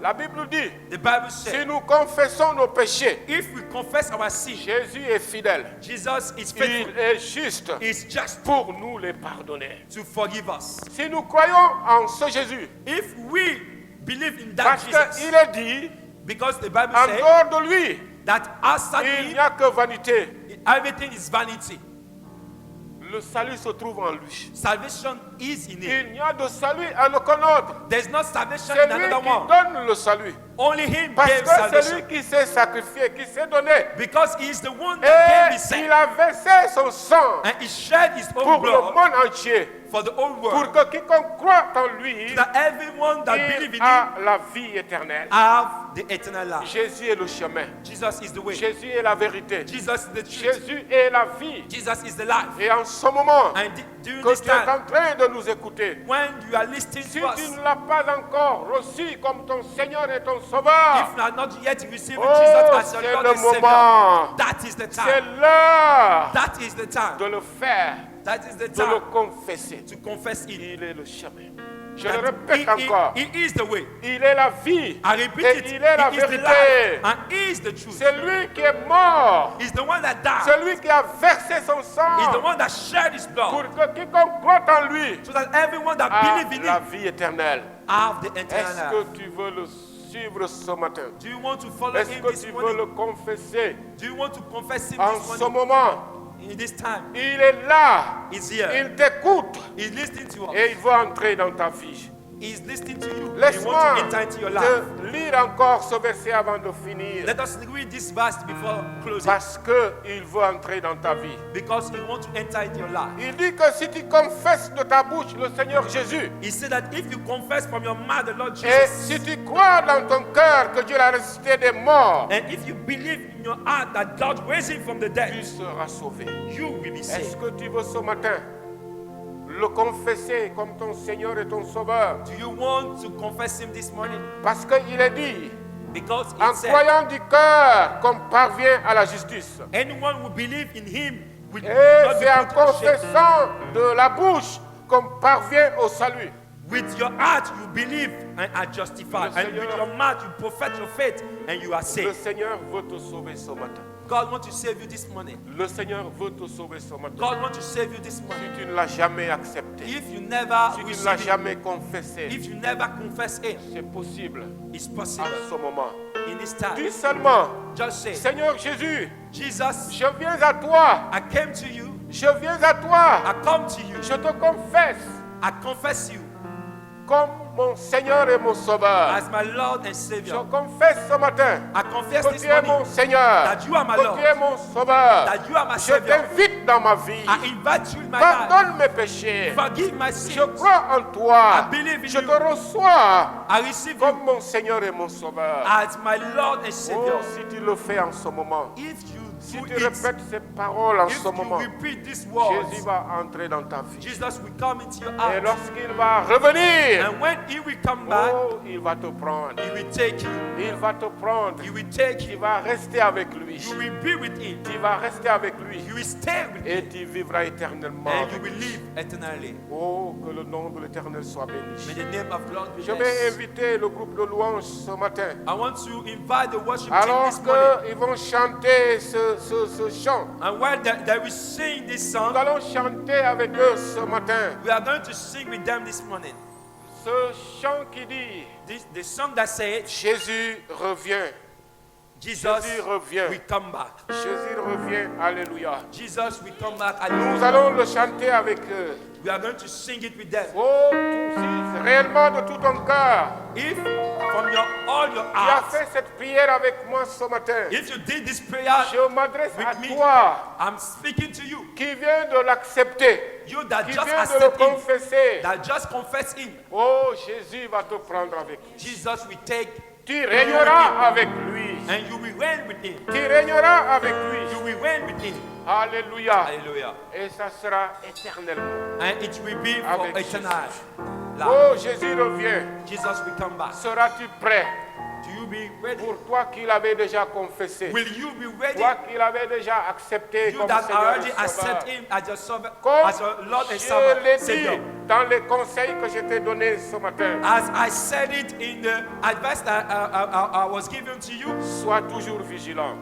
La Bible dit, the Bible si says, nous confessons nos péchés, if we confess our sin, Jésus est fidèle. Jesus is Il faithful, est juste is just pour nous les pardonner. to forgive us. Si nous croyons en ce Jésus, If we believe in that parce Jesus, qu'il est dit, because the Bible en says dehors de lui, that outside il n'y him, a que vanité. everything is vanity. Le salut se trouve en lui. Salvation is in him. Il n'y a de salut en aucun autre. There's no salvation C'est in lui another qui one. donne le salut. Only him Parce gave que c'est salvation. lui qui s'est sacrifié, qui s'est donné. Because he is the one that gave his Et il son. a versé son sang And he shed his own pour le blood monde entier. for the whole Pour world. que quiconque croit en lui, That everyone that believe il in him a la vie éternelle. have the eternal life. Jésus est le chemin. Jesus is the way. Jésus est la vérité. Jesus is the truth. Jésus est la vie. Jesus is the life. Et en ce moment And during que this tu es time, en train de nous écouter, when you are listening si to tu us, ne l'as pas encore reçu comme ton Seigneur et ton Sauveur, if you are not yet received oh, Jesus as your c'est Lord le and Savior, moment, that is the c'est time. l'heure That is the time. de le faire, That is the de le time confesser. to confess it. Il est le chemin. Je le That répète encore. he is the way. Il est la vie I repeat et it. il est la He is the vérité. life and he is the truth. C'est lui qui est mort. He's the one that died. C'est lui qui a versé son He's the sang one that shed his pour blood que quiconque croit en lui so that everyone that a believes in la him vie éternelle. have the eternal Est-ce life. que tu veux le suivre ce matin? Do you want to follow Est-ce him que this tu veux morning? le confesser? Do you want to confess him En this ce morning? moment, In this time, il est là, he's here. il t'écoute He's listening to us. et il veut entrer dans ta vie. He's listening to you. He Laisse-moi wants to enter into your life. te lire encore ce verset avant de finir. Let us read this verse before closing. Parce qu'il veut entrer dans ta vie. Because he wants to enter into your life. Il dit que si tu confesses de ta bouche le Seigneur Jésus, He said that if you confess from your mouth the Lord et Jesus, si tu crois dans ton cœur que Dieu l'a ressuscité des morts, and if you believe in your heart that God raised him from the tu dead, seras sauvé. you will be Est-ce saved. que tu veux ce matin le confesser comme ton Seigneur et ton Sauveur? Do you want to confess him this morning? Parce qu'il est dit, Because en it said, croyant du cœur qu'on parvient à la justice. anyone who believes in him will Et not be c'est en put to shame. confessant de la bouche qu'on parvient au salut. With your heart you believe and are justified, Le and with Seigneur- your mouth you profess your faith and you are Le saved. Seigneur veut te sauver ce matin. God wants to save you this morning. Le Seigneur veut te sauver ce matin. God wants to save you this morning. Si tu ne l'as jamais accepté, If you never si tu ne receive l'as him, jamais confessé, if you never confess him, c'est possible it's à possible ce moment. in this time. Dis seulement, Just say, Seigneur Jésus, Jesus, je viens à toi, I came to you, je viens à toi, I come to you, je te confesse I confess you comme mon Seigneur et mon Sauveur. as my Lord and Je Savior. confesse ce matin I confess que this tu es mon morning Seigneur, that you are my que Lord, tu es mon Sauveur. that you are my Je Savior. t'invite dans ma vie. I invite you in my life. Pardonne mes péchés. Forgive my Je sins. crois en toi. I believe in Je you. te reçois I receive you comme mon Seigneur et mon Sauveur. as my Lord and Oh, Savior. si tu le fais en ce moment, If you si do tu it, répètes ces paroles en if ce you moment, repeat these words, Jésus va entrer dans ta vie. Jesus will come into your Et heart. lorsqu'il va revenir, And when he will come back, oh, il va te prendre. he will take you. Il va te prendre. He will take Tu you. vas rester avec lui. You will be with him. Tu vas rester avec lui. You will stay with him. Et tu vivras éternellement. And you avec will lui. live eternally. Oh, que le nom de l'Éternel soit béni. May the name of God be Je vais blessed. inviter le groupe de louanges ce matin. I want to invite the worship team Alors this morning. qu'ils vont chanter ce chant, And while they will sing this nous song, allons chanter avec eux ce matin. we are going to sing with them this morning. Ce chant qui dit, The song that says, Jésus revient. Jesus Jésus revient. will come back. Jésus revient. Alléluia. Jesus will come back. Nous Hallelujah. allons le chanter avec eux. We are going to sing it with them. Oh, si réellement de tout ton cœur, If from all your tu as heart, fait cette prière avec moi ce matin, if you did this prayer, je m'adresse à with me, toi I'm speaking to you. qui viens de l'accepter, You that qui just viens de le accept him, confesser. that just confess him. Oh, Jésus va te prendre avec lui. Jesus will take Tu régneras avec lui. and you will reign with him. Tu régneras avec lui. You will reign with him. Alléluia. Hallelujah. Et ça sera éternellement. And it will be for Avec eternal life. Oh, Jésus revient. Jesus will come back. Seras-tu prêt Do you be ready? pour toi qui l'avais déjà confessé? Will you be ready? Toi qui l'avais déjà accepté You comme that Seigneur already et Sauveur. accept him as your servant, Comme as your Lord and je l'ai dit Savior. dans les conseils que je t'ai donnés ce matin, As I said it in the advice that I was given to you, sois toujours vigilant.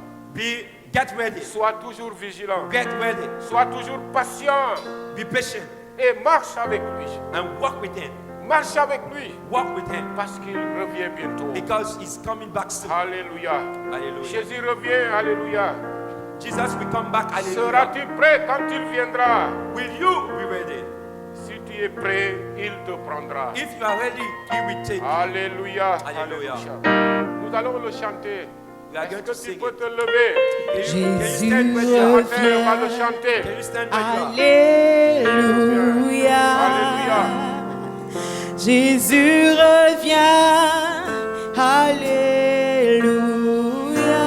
get ready. Sois toujours vigilant. Get ready. Sois toujours patient Be patient et marche avec lui. and walk with him. Marche avec lui Walk with him parce qu'il revient bientôt. because he's coming back soon. Alléluia. Hallelujah. Jésus revient. Alléluia. Jesus will come back. Hallelujah. Seras-tu prêt quand il viendra? Will you be ready? Si tu tu es prêt, il te prendra. If you are ready, He will take you. Alléluia. Alléluia. Nous allons le chanter. We are Est-ce going que to tu sing peux it. te lever? Can you Jésus stand where you are? Matin, on va le chanter. Can you stand where you are? Alléluia. Alléluia. Jésus revient. Alléluia.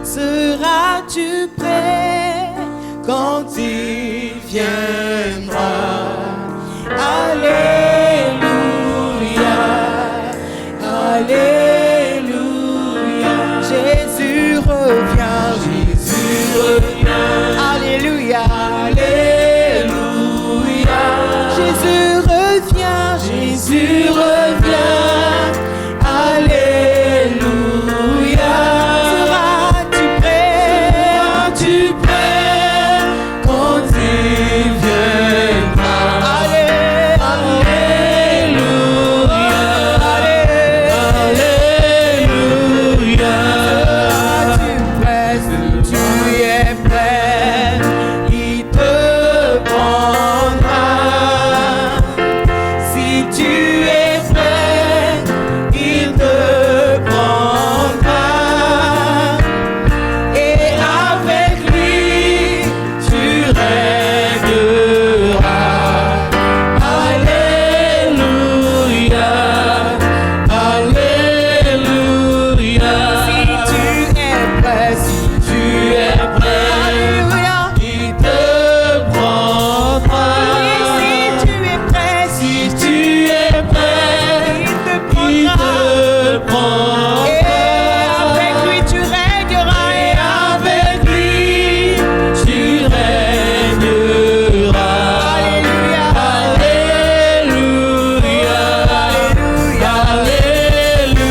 Seras-tu prêt quand il viendra? Alléluia. Alléluia. Jésus revient. Jésus revient. Alléluia. Alléluia. Jésus revient. Jésus revient. Alléluia. Seras-tu prêt? Seras-tu prêt quand il viendra? Alléluia. Alléluia. Seras-tu prêt? Si tu es prêt, il te prendra. Si tu es prêt, il te prendra. Et avec lui, tu régneras. Alléluia. Alléluia. Si tu es prêt, si tu es prêt, alléluia, il te prendra. Si tu es prêt, si tu es prêt, il te prendra. Et avec lui tu régneras. Et avec lui tu régneras. Alléluia. Alléluia.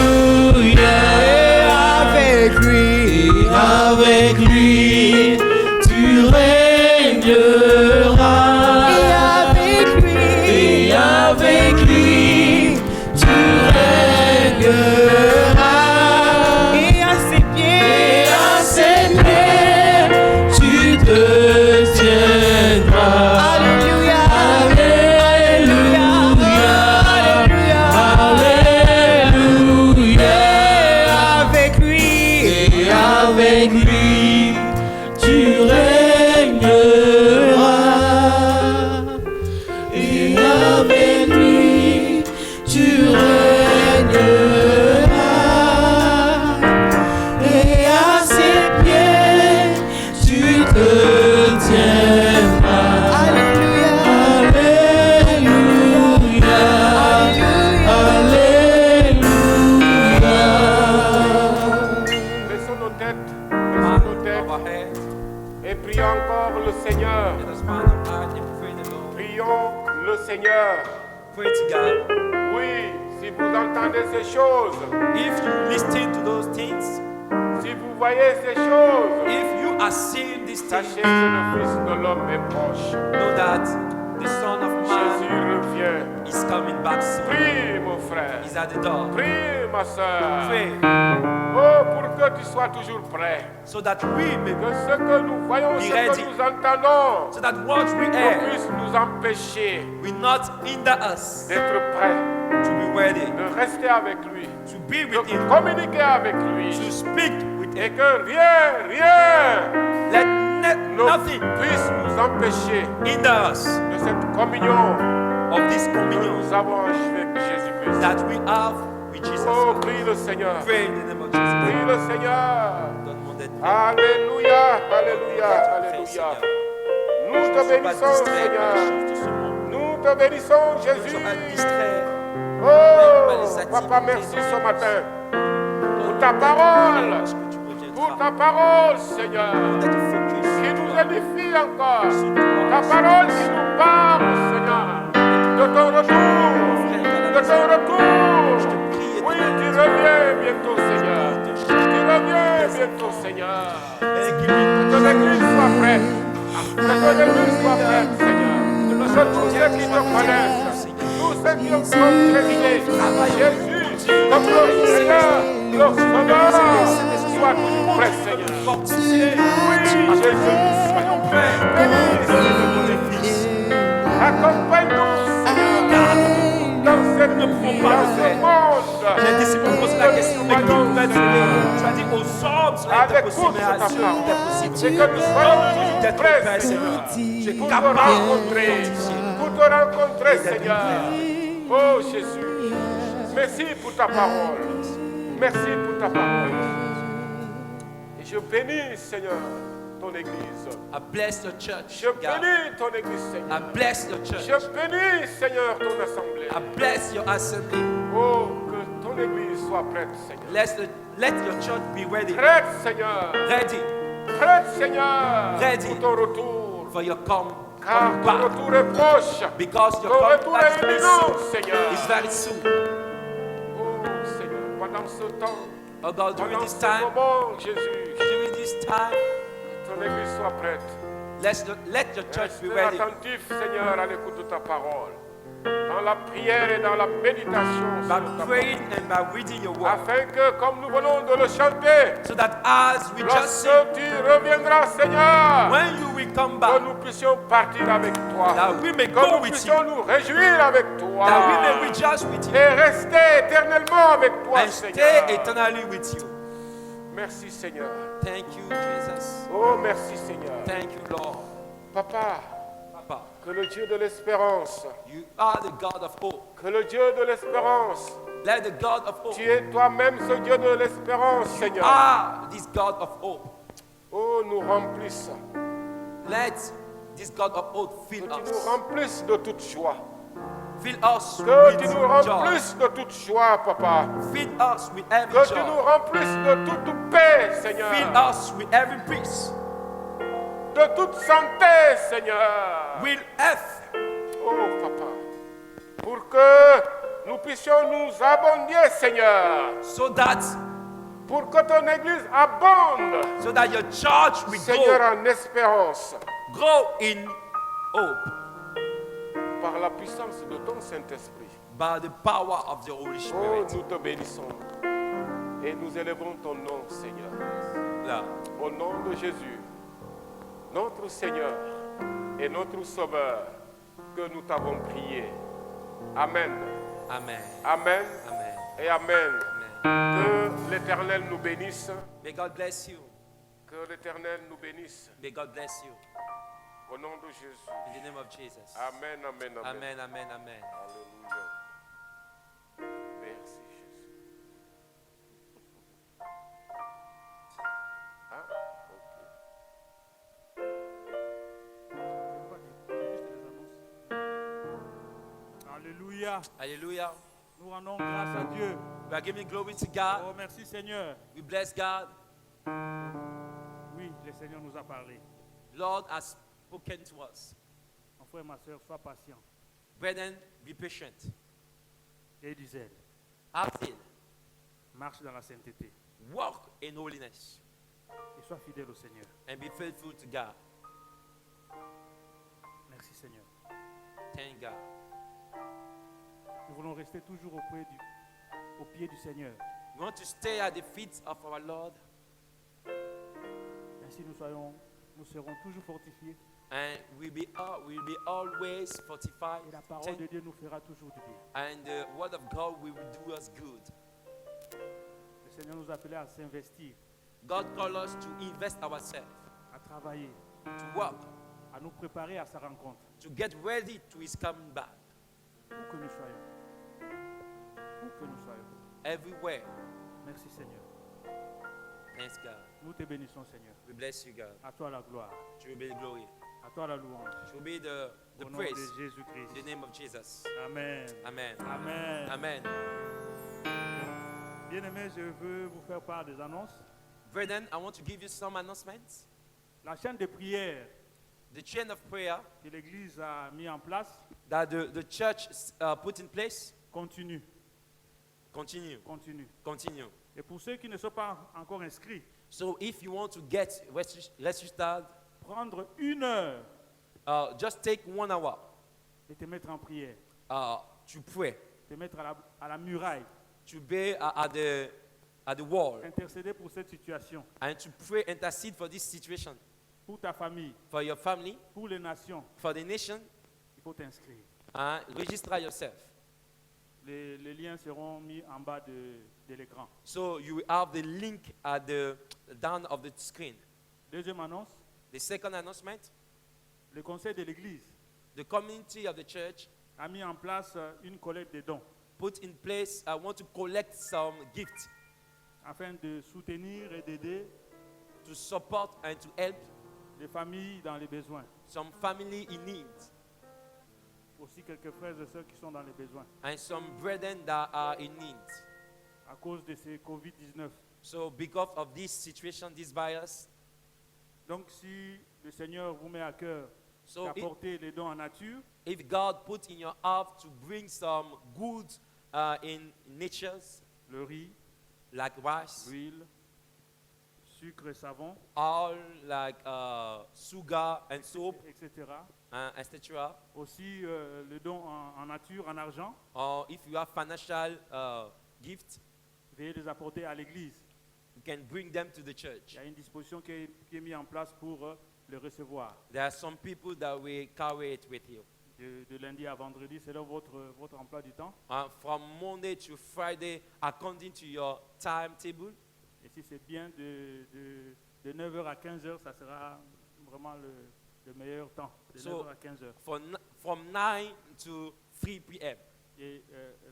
Alléluia. Avec lui tu régneras. Et avec lui tu régneras. Et à ses pieds tu te tiendras. Alléluia. Alléluia. Alléluia. Avec lui tu régneras. Et avec lui tu régneras. Et à ses pieds tu te tiendras. Alléluia. Alléluia. Alléluia. Laissons nos têtes. Bow Laissons nos têtes. our heads. Et prions encore le Seigneur. Let us bow our hearts and pray the Lord. Prions le Seigneur. Pray to God. Oui, si vous entendez ces choses, If you listen to those things, si vous voyez ces choses, if you are seeing these sachez things, que le Fils de l'homme est proche. know that the Son of Jésus Man revient. is coming back soon. Prie, mon frère. He's at the door. Prie, ma soeur. Pray Oh, pour que tu sois toujours prêt. so that we may, Que ce que nous voyons, Be ce ready. que nous entendons, so that what we ne hear puisse nous empêcher will not hinder us d'être prêts, to be ready, de rester avec lui, to be de with Him, communiquer avec lui. to speak with Et Him. que rien Let ne nothing puisse nous empêcher hinder us de cette communion of this que communion nous avons avec Jésus-Christ. that we have with Jesus. Oh, prie le Seigneur. Pray in the name of Jesus. Prie le Seigneur. Donne-moi d'être prêt. Alléluia, alléluia, Pray, alléluia. Seigneur. Nous te Ne sois pas bénissons, distrait par les Seigneur. choses de ce monde. Nous te bénissons, Ne Jésus. sois pas distrait. Oh, Papa, merci ce matin pour ta parole, Lorsque tu reviendras, pour ta parole, Seigneur, d'être focus qui nous édifie encore. sur Ta toi. parole qui nous parle, Seigneur, de ton retour, de ton retour. Oui, tu reviens bientôt, Seigneur. Tu reviens bientôt, Seigneur. Que ton église soit prête. Que ton église soit prête, Seigneur. Que tous ceux qui te connaissent, tous ceux qui ont compréhensible Jésus comme leur Seigneur, leur Sauveur, soient toujours prêts, Seigneur. Oui, Jésus, soyons prêts. Bénis, cela était avec possible, toute mais ta à Dieu, parole. tout est possible. Et que nous soyons toujours D'être prêts, Père, Seigneur, Seigneur. Tu es pour te capable rencontrer, pour te rencontrer, d'être Seigneur. Oh Jésus, merci pour ta parole. Merci pour ta parole. Et je bénis, Seigneur, ton église. I bless your church, Je God. bénis ton église, I Seigneur. bless your church. Je bénis, Seigneur, ton assemblée. I bless your assembly. Oh, que ton église soit prête, Seigneur. Let your church be ready. Prête, Seigneur. Ready Prête, Seigneur, Ready. pour ton retour. for your come Car ton back. retour est proche. Because your Ton come retour back est very imminent, soon. Seigneur. It's very soon. Oh, Seigneur, pendant ce temps, Oh God, during pendant this ce time, moment, Jésus, during this time, ton église soit prête. let your church be Restez ready. attentif, Seigneur, à l'écoute de ta parole. Dans la prière et dans la méditation By sur ta praying and by reading your parole. word. Afin que, comme nous venons de le chanter, So that as we just lorsque sing, tu reviendras, Seigneur, when you will come que back, nous puissions partir avec toi. that we may Que go nous with puissions you, nous réjouir avec toi. that we may rejoice with you, Et rester éternellement avec toi, and Seigneur. stay eternally with you. Merci, Seigneur. Thank you, Jesus. Oh, merci, Seigneur. Thank you, Lord. Papa, Papa, que le Dieu de l'espérance, you are the God of hope. que le Dieu de l'espérance, Let the God of hope. tu es toi-même ce Dieu de l'espérance, Seigneur. Ah, this God of hope. Oh, nous remplisse. Let this God of hope Que fill tu nous us. remplisses de toute joie. Fill us Que tu with nous joy. remplisses de toute joie, Papa. Fill us with every Que tu nous joy. remplisses de toute paix, Seigneur. Fill us with every peace. De toute santé, Seigneur. With health. Oh, Papa. Pour que nous puissions nous abonder, Seigneur. So that Pour que ton Église abonde, your church will Seigneur, en espérance. grow in hope Par la puissance de ton Saint-Esprit. by the power of the Holy Oh, Spirit. nous te bénissons. Et nous élevons ton nom, Seigneur. Là. Au nom de Jésus, notre Seigneur et notre Sauveur, que nous t'avons prié. Amen. Amen. Amen Amen. et Amen. Amen. Que l'Éternel nous bénisse. May God bless you. Que l'Éternel nous bénisse. May God bless you. Au nom de Jésus. In the name of Jesus. Amen, amen, amen. Amen, amen, amen. Alléluia. Merci Jésus. Ah, Alléluia. Hallelujah. Nous rendons grâce à Dieu. We are giving glory to God. Oh, merci Seigneur. We bless God. Oui, le Seigneur nous a parlé. Lord has spoken to us. Mon frère, ma soeur, sois patient. Brethren, be patient. Et il disait, Have faith. marche dans la sainteté Walk in holiness. et sois fidèle au Seigneur. And be faithful to God. Merci Seigneur. Thank God. Nous voulons rester toujours au pied du Seigneur. We want to stay at the feet of our Lord. Ainsi nous serons toujours fortifiés And we'll be always fortified. et la parole de Dieu nous fera toujours du bien. And the word of God will do us good. Le Seigneur nous appelait à s'investir, God called us to invest ourselves, à travailler, to work, à nous préparer à sa rencontre. to get ready to his coming back. Où que nous soyons. Où que nous soyons. Everywhere. Merci Seigneur. Thanks God. Nous te bénissons Seigneur. We bless you, God. À toi la gloire. To be the glory. À toi la louange. To be the Au nom praise. de In Jésus-Christ. the name of Jesus. Amen. Amen. Amen. Amen. Bien-aimés, je veux vous faire part des annonces. Brethren, I want to give you some announcements. La chaîne de prière The chain of prayer que l'Église a mis en place that the church put in place, continue. continue. Continue. Et pour ceux qui ne sont pas encore inscrits, So if you want to get registered, prendre 1 heure just take 1 hour et te mettre en prière. to pray, Te mettre à la muraille. to be at the wall, Intercéder pour cette situation. and to pray, intercede for this situation, Pour ta famille. for your family, Pour les nations. for the nation, Il faut t'inscrire. and register yourself. Les liens seront mis en bas de l'écran. So you will have the link at the down of the screen. Deuxième annonce, The second announcement, le conseil de l'Église the community of the church a mis en place une collecte de dons put in place, I want to collect some gifts afin de soutenir et d'aider to support and to help les familles dans les besoins. some family in need Aussi quelques frères et sœurs qui sont dans les besoins and some brethren that are in need. à cause de ces Covid-19. So because of this situation, this virus, Donc si le Seigneur vous met à cœur so d'apporter les dons en nature, if God put in your heart to bring some goods in natures, le riz, like rice, l'huile, sucre et savon, all like sugar and soap, etc. etc. Aussi le don en nature, en argent, Or if you have financial gifts, veuillez les apporter à l'église. you can bring them to the Il church. y a une disposition qui est mise en place pour le recevoir. There are some people that will carry it with you. De lundi à vendredi, c'est là votre emploi du temps. From Monday to Friday, according to your timetable. Et si c'est bien de 9h à 15h, ça sera vraiment le meilleur temps, de So- 9h à 15h. From 9 to 3 p.m. Et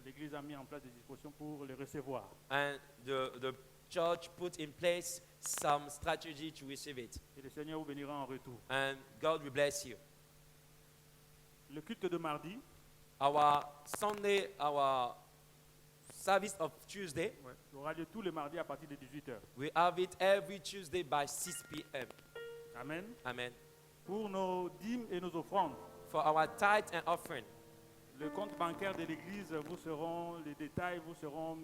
l'église a mis en place des dispositions pour le recevoir. And the church put in place some strategy to receive it. Et le Seigneur vous bénira en retour. And God will bless you. Le culte de mardi Our Sunday, our service of Tuesday, aura lieu tous les mardis à partir de 18h. we have it every Tuesday by 6 p.m. Amen. Amen. Pour nos dîmes et nos offrandes, For our tithe and offering, le compte bancaire de l'église, les détails vous seront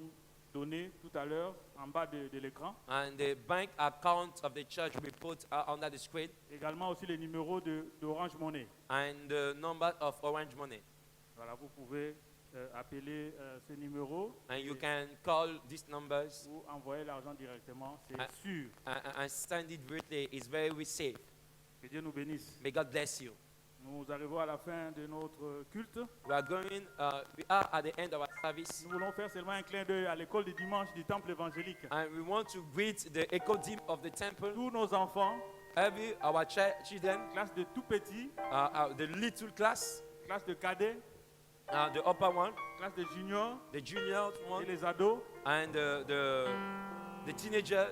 donnés tout à l'heure en bas de l'écran. and the bank account of the church we put under the screen, Également aussi les numéros d'Orange Money. and the number of Orange Money. Voilà, vous pouvez appeler ces numéros And you et can call these numbers vous envoyer l'argent directement, c'est Ah. sûr. and send it directly. It's very safe. Que Dieu nous bénisse. May God bless you. Nous arrivons à la fin de notre culte. We are at the end of our service, Nous voulons faire seulement un clin d'œil à l'école du dimanche du temple évangélique. and we want to greet the echo team of the temple, Tous nos enfants, our children, classe de tout petits, the little class, classe de cadets, the upper one, classe de juniors the junior et one, les ados. and the teenager.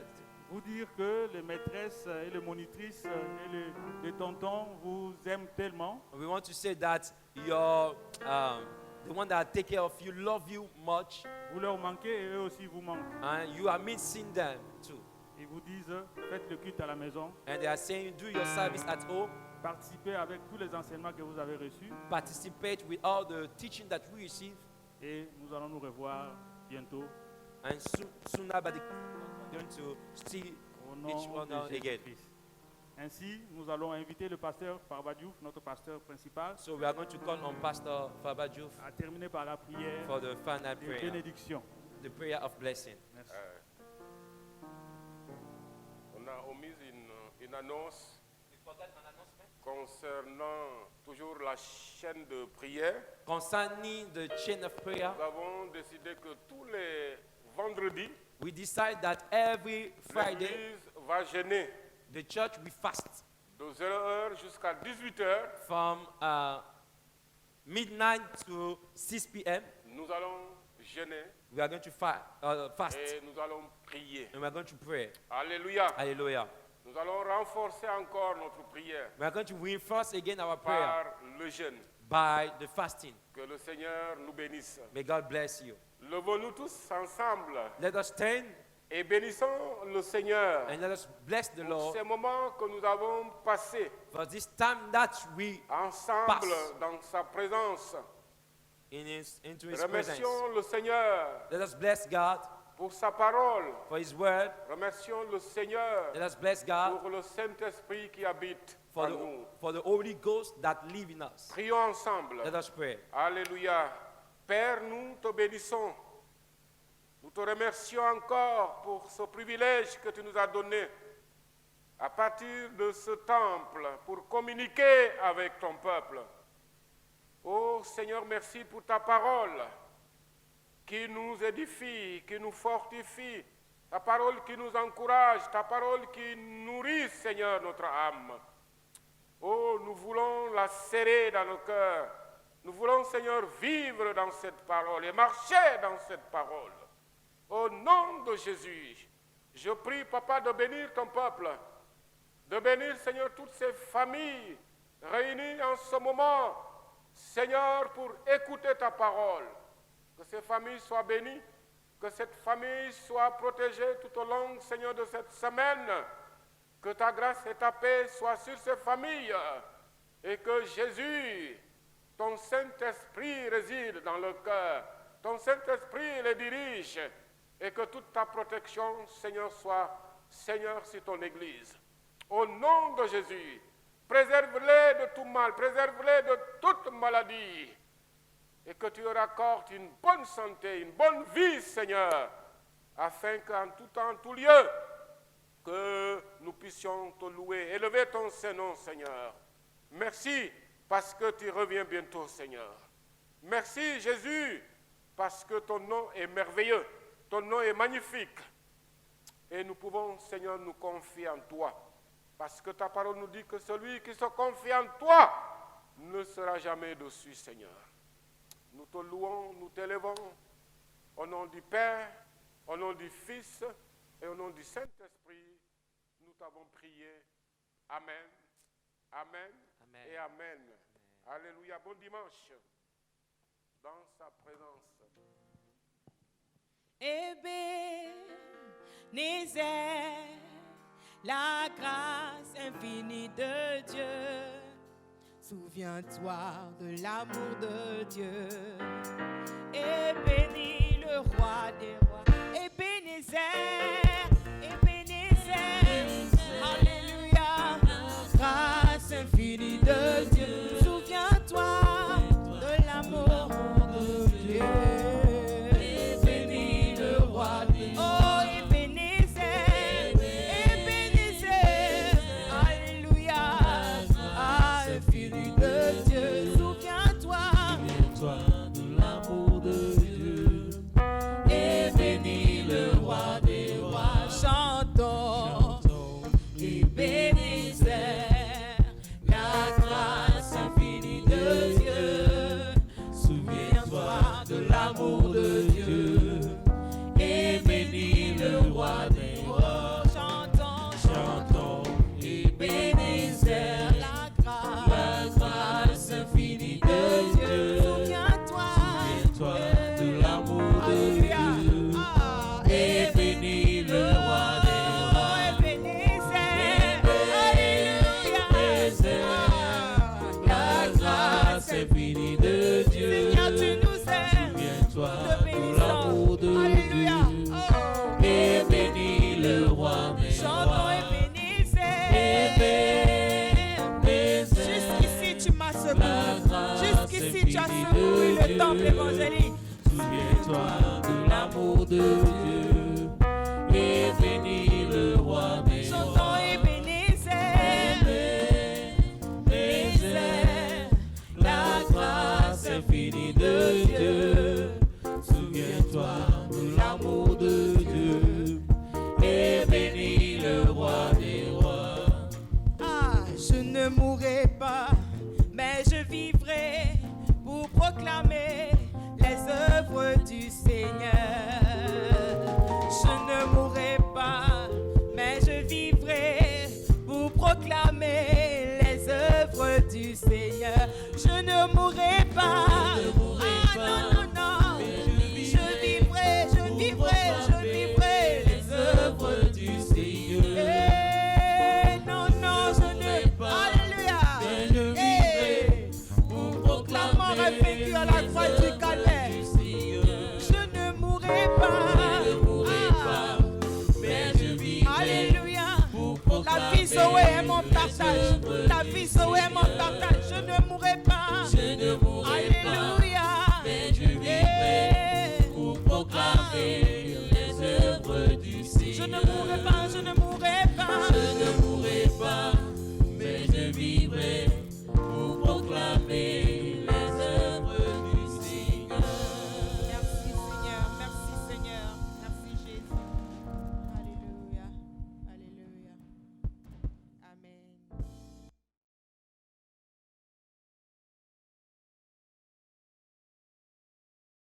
Vous dire que les maîtresses et les monitrices et les tontons vous aiment tellement. We want to say that the one that take care of you love you much, Vous leur manquez et eux aussi vous manquent. and you are missing them too. Ils vous disent, faites le culte à la maison, And they are saying, do your service at home, participez avec tous les enseignements que vous avez reçus participate with all the teaching that we receive, et nous allons nous revoir bientôt and soon we're going to see au nom each one de again. Jésus-Christ. Ainsi, nous allons inviter le pasteur Farbadiouf, notre pasteur principal, So we are going to call on Pastor Fabadjouf à terminer par la prière for the final de prayer, bénédiction. the prayer of blessing. Merci. On a omis une annonce concernant toujours la chaîne de prière. Concerning the chain of prayer, Nous avons décidé que tous les vendredis, we decide that every Friday l'Église va jeûner the church will fast de 0h jusqu'à 18h. from midnight to 6 p.m. Nous allons jeûner We are going to fast et nous allons prier. and we are going to pray. Alléluia. Hallelujah. Nous allons renforcer encore notre prière We are going to reinforce again our prayer par le jeûne. by the fasting. Que le Seigneur nous bénisse. May God bless you. Levons-nous tous ensemble Let us stand et bénissons le Seigneur and let us bless the pour Lord ces moments que nous avons passés for this time that we ensemble Passe. dans sa présence. into His presence. Remercions le Seigneur Let us bless God pour sa parole. for His word. Remercions le Seigneur Let us bless God pour le Saint-Esprit qui habite en nous. for the Holy Ghost that live in us. Prions ensemble. Let us pray. Alléluia. Père, nous te bénissons. Nous te remercions encore pour ce privilège que tu nous as donné à partir de ce temple pour communiquer avec ton peuple. Oh Seigneur, merci pour ta parole qui nous édifie, qui nous fortifie, ta parole qui nous encourage, ta parole qui nourrit, Seigneur, notre âme. Oh, nous voulons la serrer dans nos cœurs. Nous voulons, Seigneur, vivre dans cette parole et marcher dans cette parole. Au nom de Jésus, je prie, Papa, de bénir ton peuple, de bénir, Seigneur, toutes ces familles réunies en ce moment, Seigneur, pour écouter ta parole. Que ces familles soient bénies, que cette famille soit protégée tout au long, Seigneur, de cette semaine. Que ta grâce et ta paix soient sur ces familles et que Jésus, ton Saint-Esprit réside dans le cœur. Ton Saint-Esprit les dirige et que toute ta protection, Seigneur, soit, Seigneur, sur ton Église. Au nom de Jésus, préserve-les de tout mal, préserve-les de toute maladie et que tu leur accordes une bonne santé, une bonne vie, Seigneur, afin qu'en tout temps, en tout lieu, que nous puissions te louer, élever ton Saint-Nom, Seigneur. Merci parce que tu reviens bientôt, Seigneur. Merci, Jésus, parce que ton nom est merveilleux, ton nom est magnifique. Et nous pouvons, Seigneur, nous confier en toi. Parce que ta parole nous dit que celui qui se confie en toi ne sera jamais déçu, Seigneur. Nous te louons, nous t'élevons, au nom du Père, au nom du Fils et au nom du Saint-Esprit, nous t'avons prié. Amen, amen, Amen. et amen. Alléluia, bon dimanche, dans sa présence. Ebenezer, la grâce infinie de Dieu. Souviens-toi de l'amour de Dieu. Et bénis le roi des rois. Ebenezer, Ebenezer, alléluia, grâce infinie de Dieu. Souviens-toi de l'amour de Dieu. Et bénis le roi des rois. Oh, Ebenezer, Ebenezer, alléluia, grâce infinie de Dieu. Souviens-toi de l'amour de Dieu. et bénis le roi des rois. Chantons, Ebenezer, la grâce infinie de Dieu. Souviens-toi de l'amour de Dieu et bénis le roi des rois. Chantons, chantons, Ebenezer, la grâce infinie de Dieu. Souviens-toi de l'amour de Dieu. et bénis le roi des rois. Ebenezer, alléluia, la grâce Infinie de Dieu. Seigneur, tu nous aimes. Souviens-toi Te de bénissons. l'amour de Alléluia. Dieu. Oh. Et bénis le roi des Chantons rois. Ebenezer. Ebenezer. Jusqu'ici tu m'as La secouru. grâce Jusqu'ici tu as infinie secouru de le Dieu. temple évangélique. Souviens-toi de l'amour de Dieu. Et bénis le roi des Chantons rois. Ebenezer. Ebenezer, la grâce infinie de Dieu. Souviens-toi de l'amour de Dieu. Et bénis le roi des rois. Ah, je ne mourrai pas, mais je vivrai pour proclamer les œuvres du Seigneur. Je ne mourrai pas, mais je vivrai pour proclamer les œuvres du Seigneur. Je ne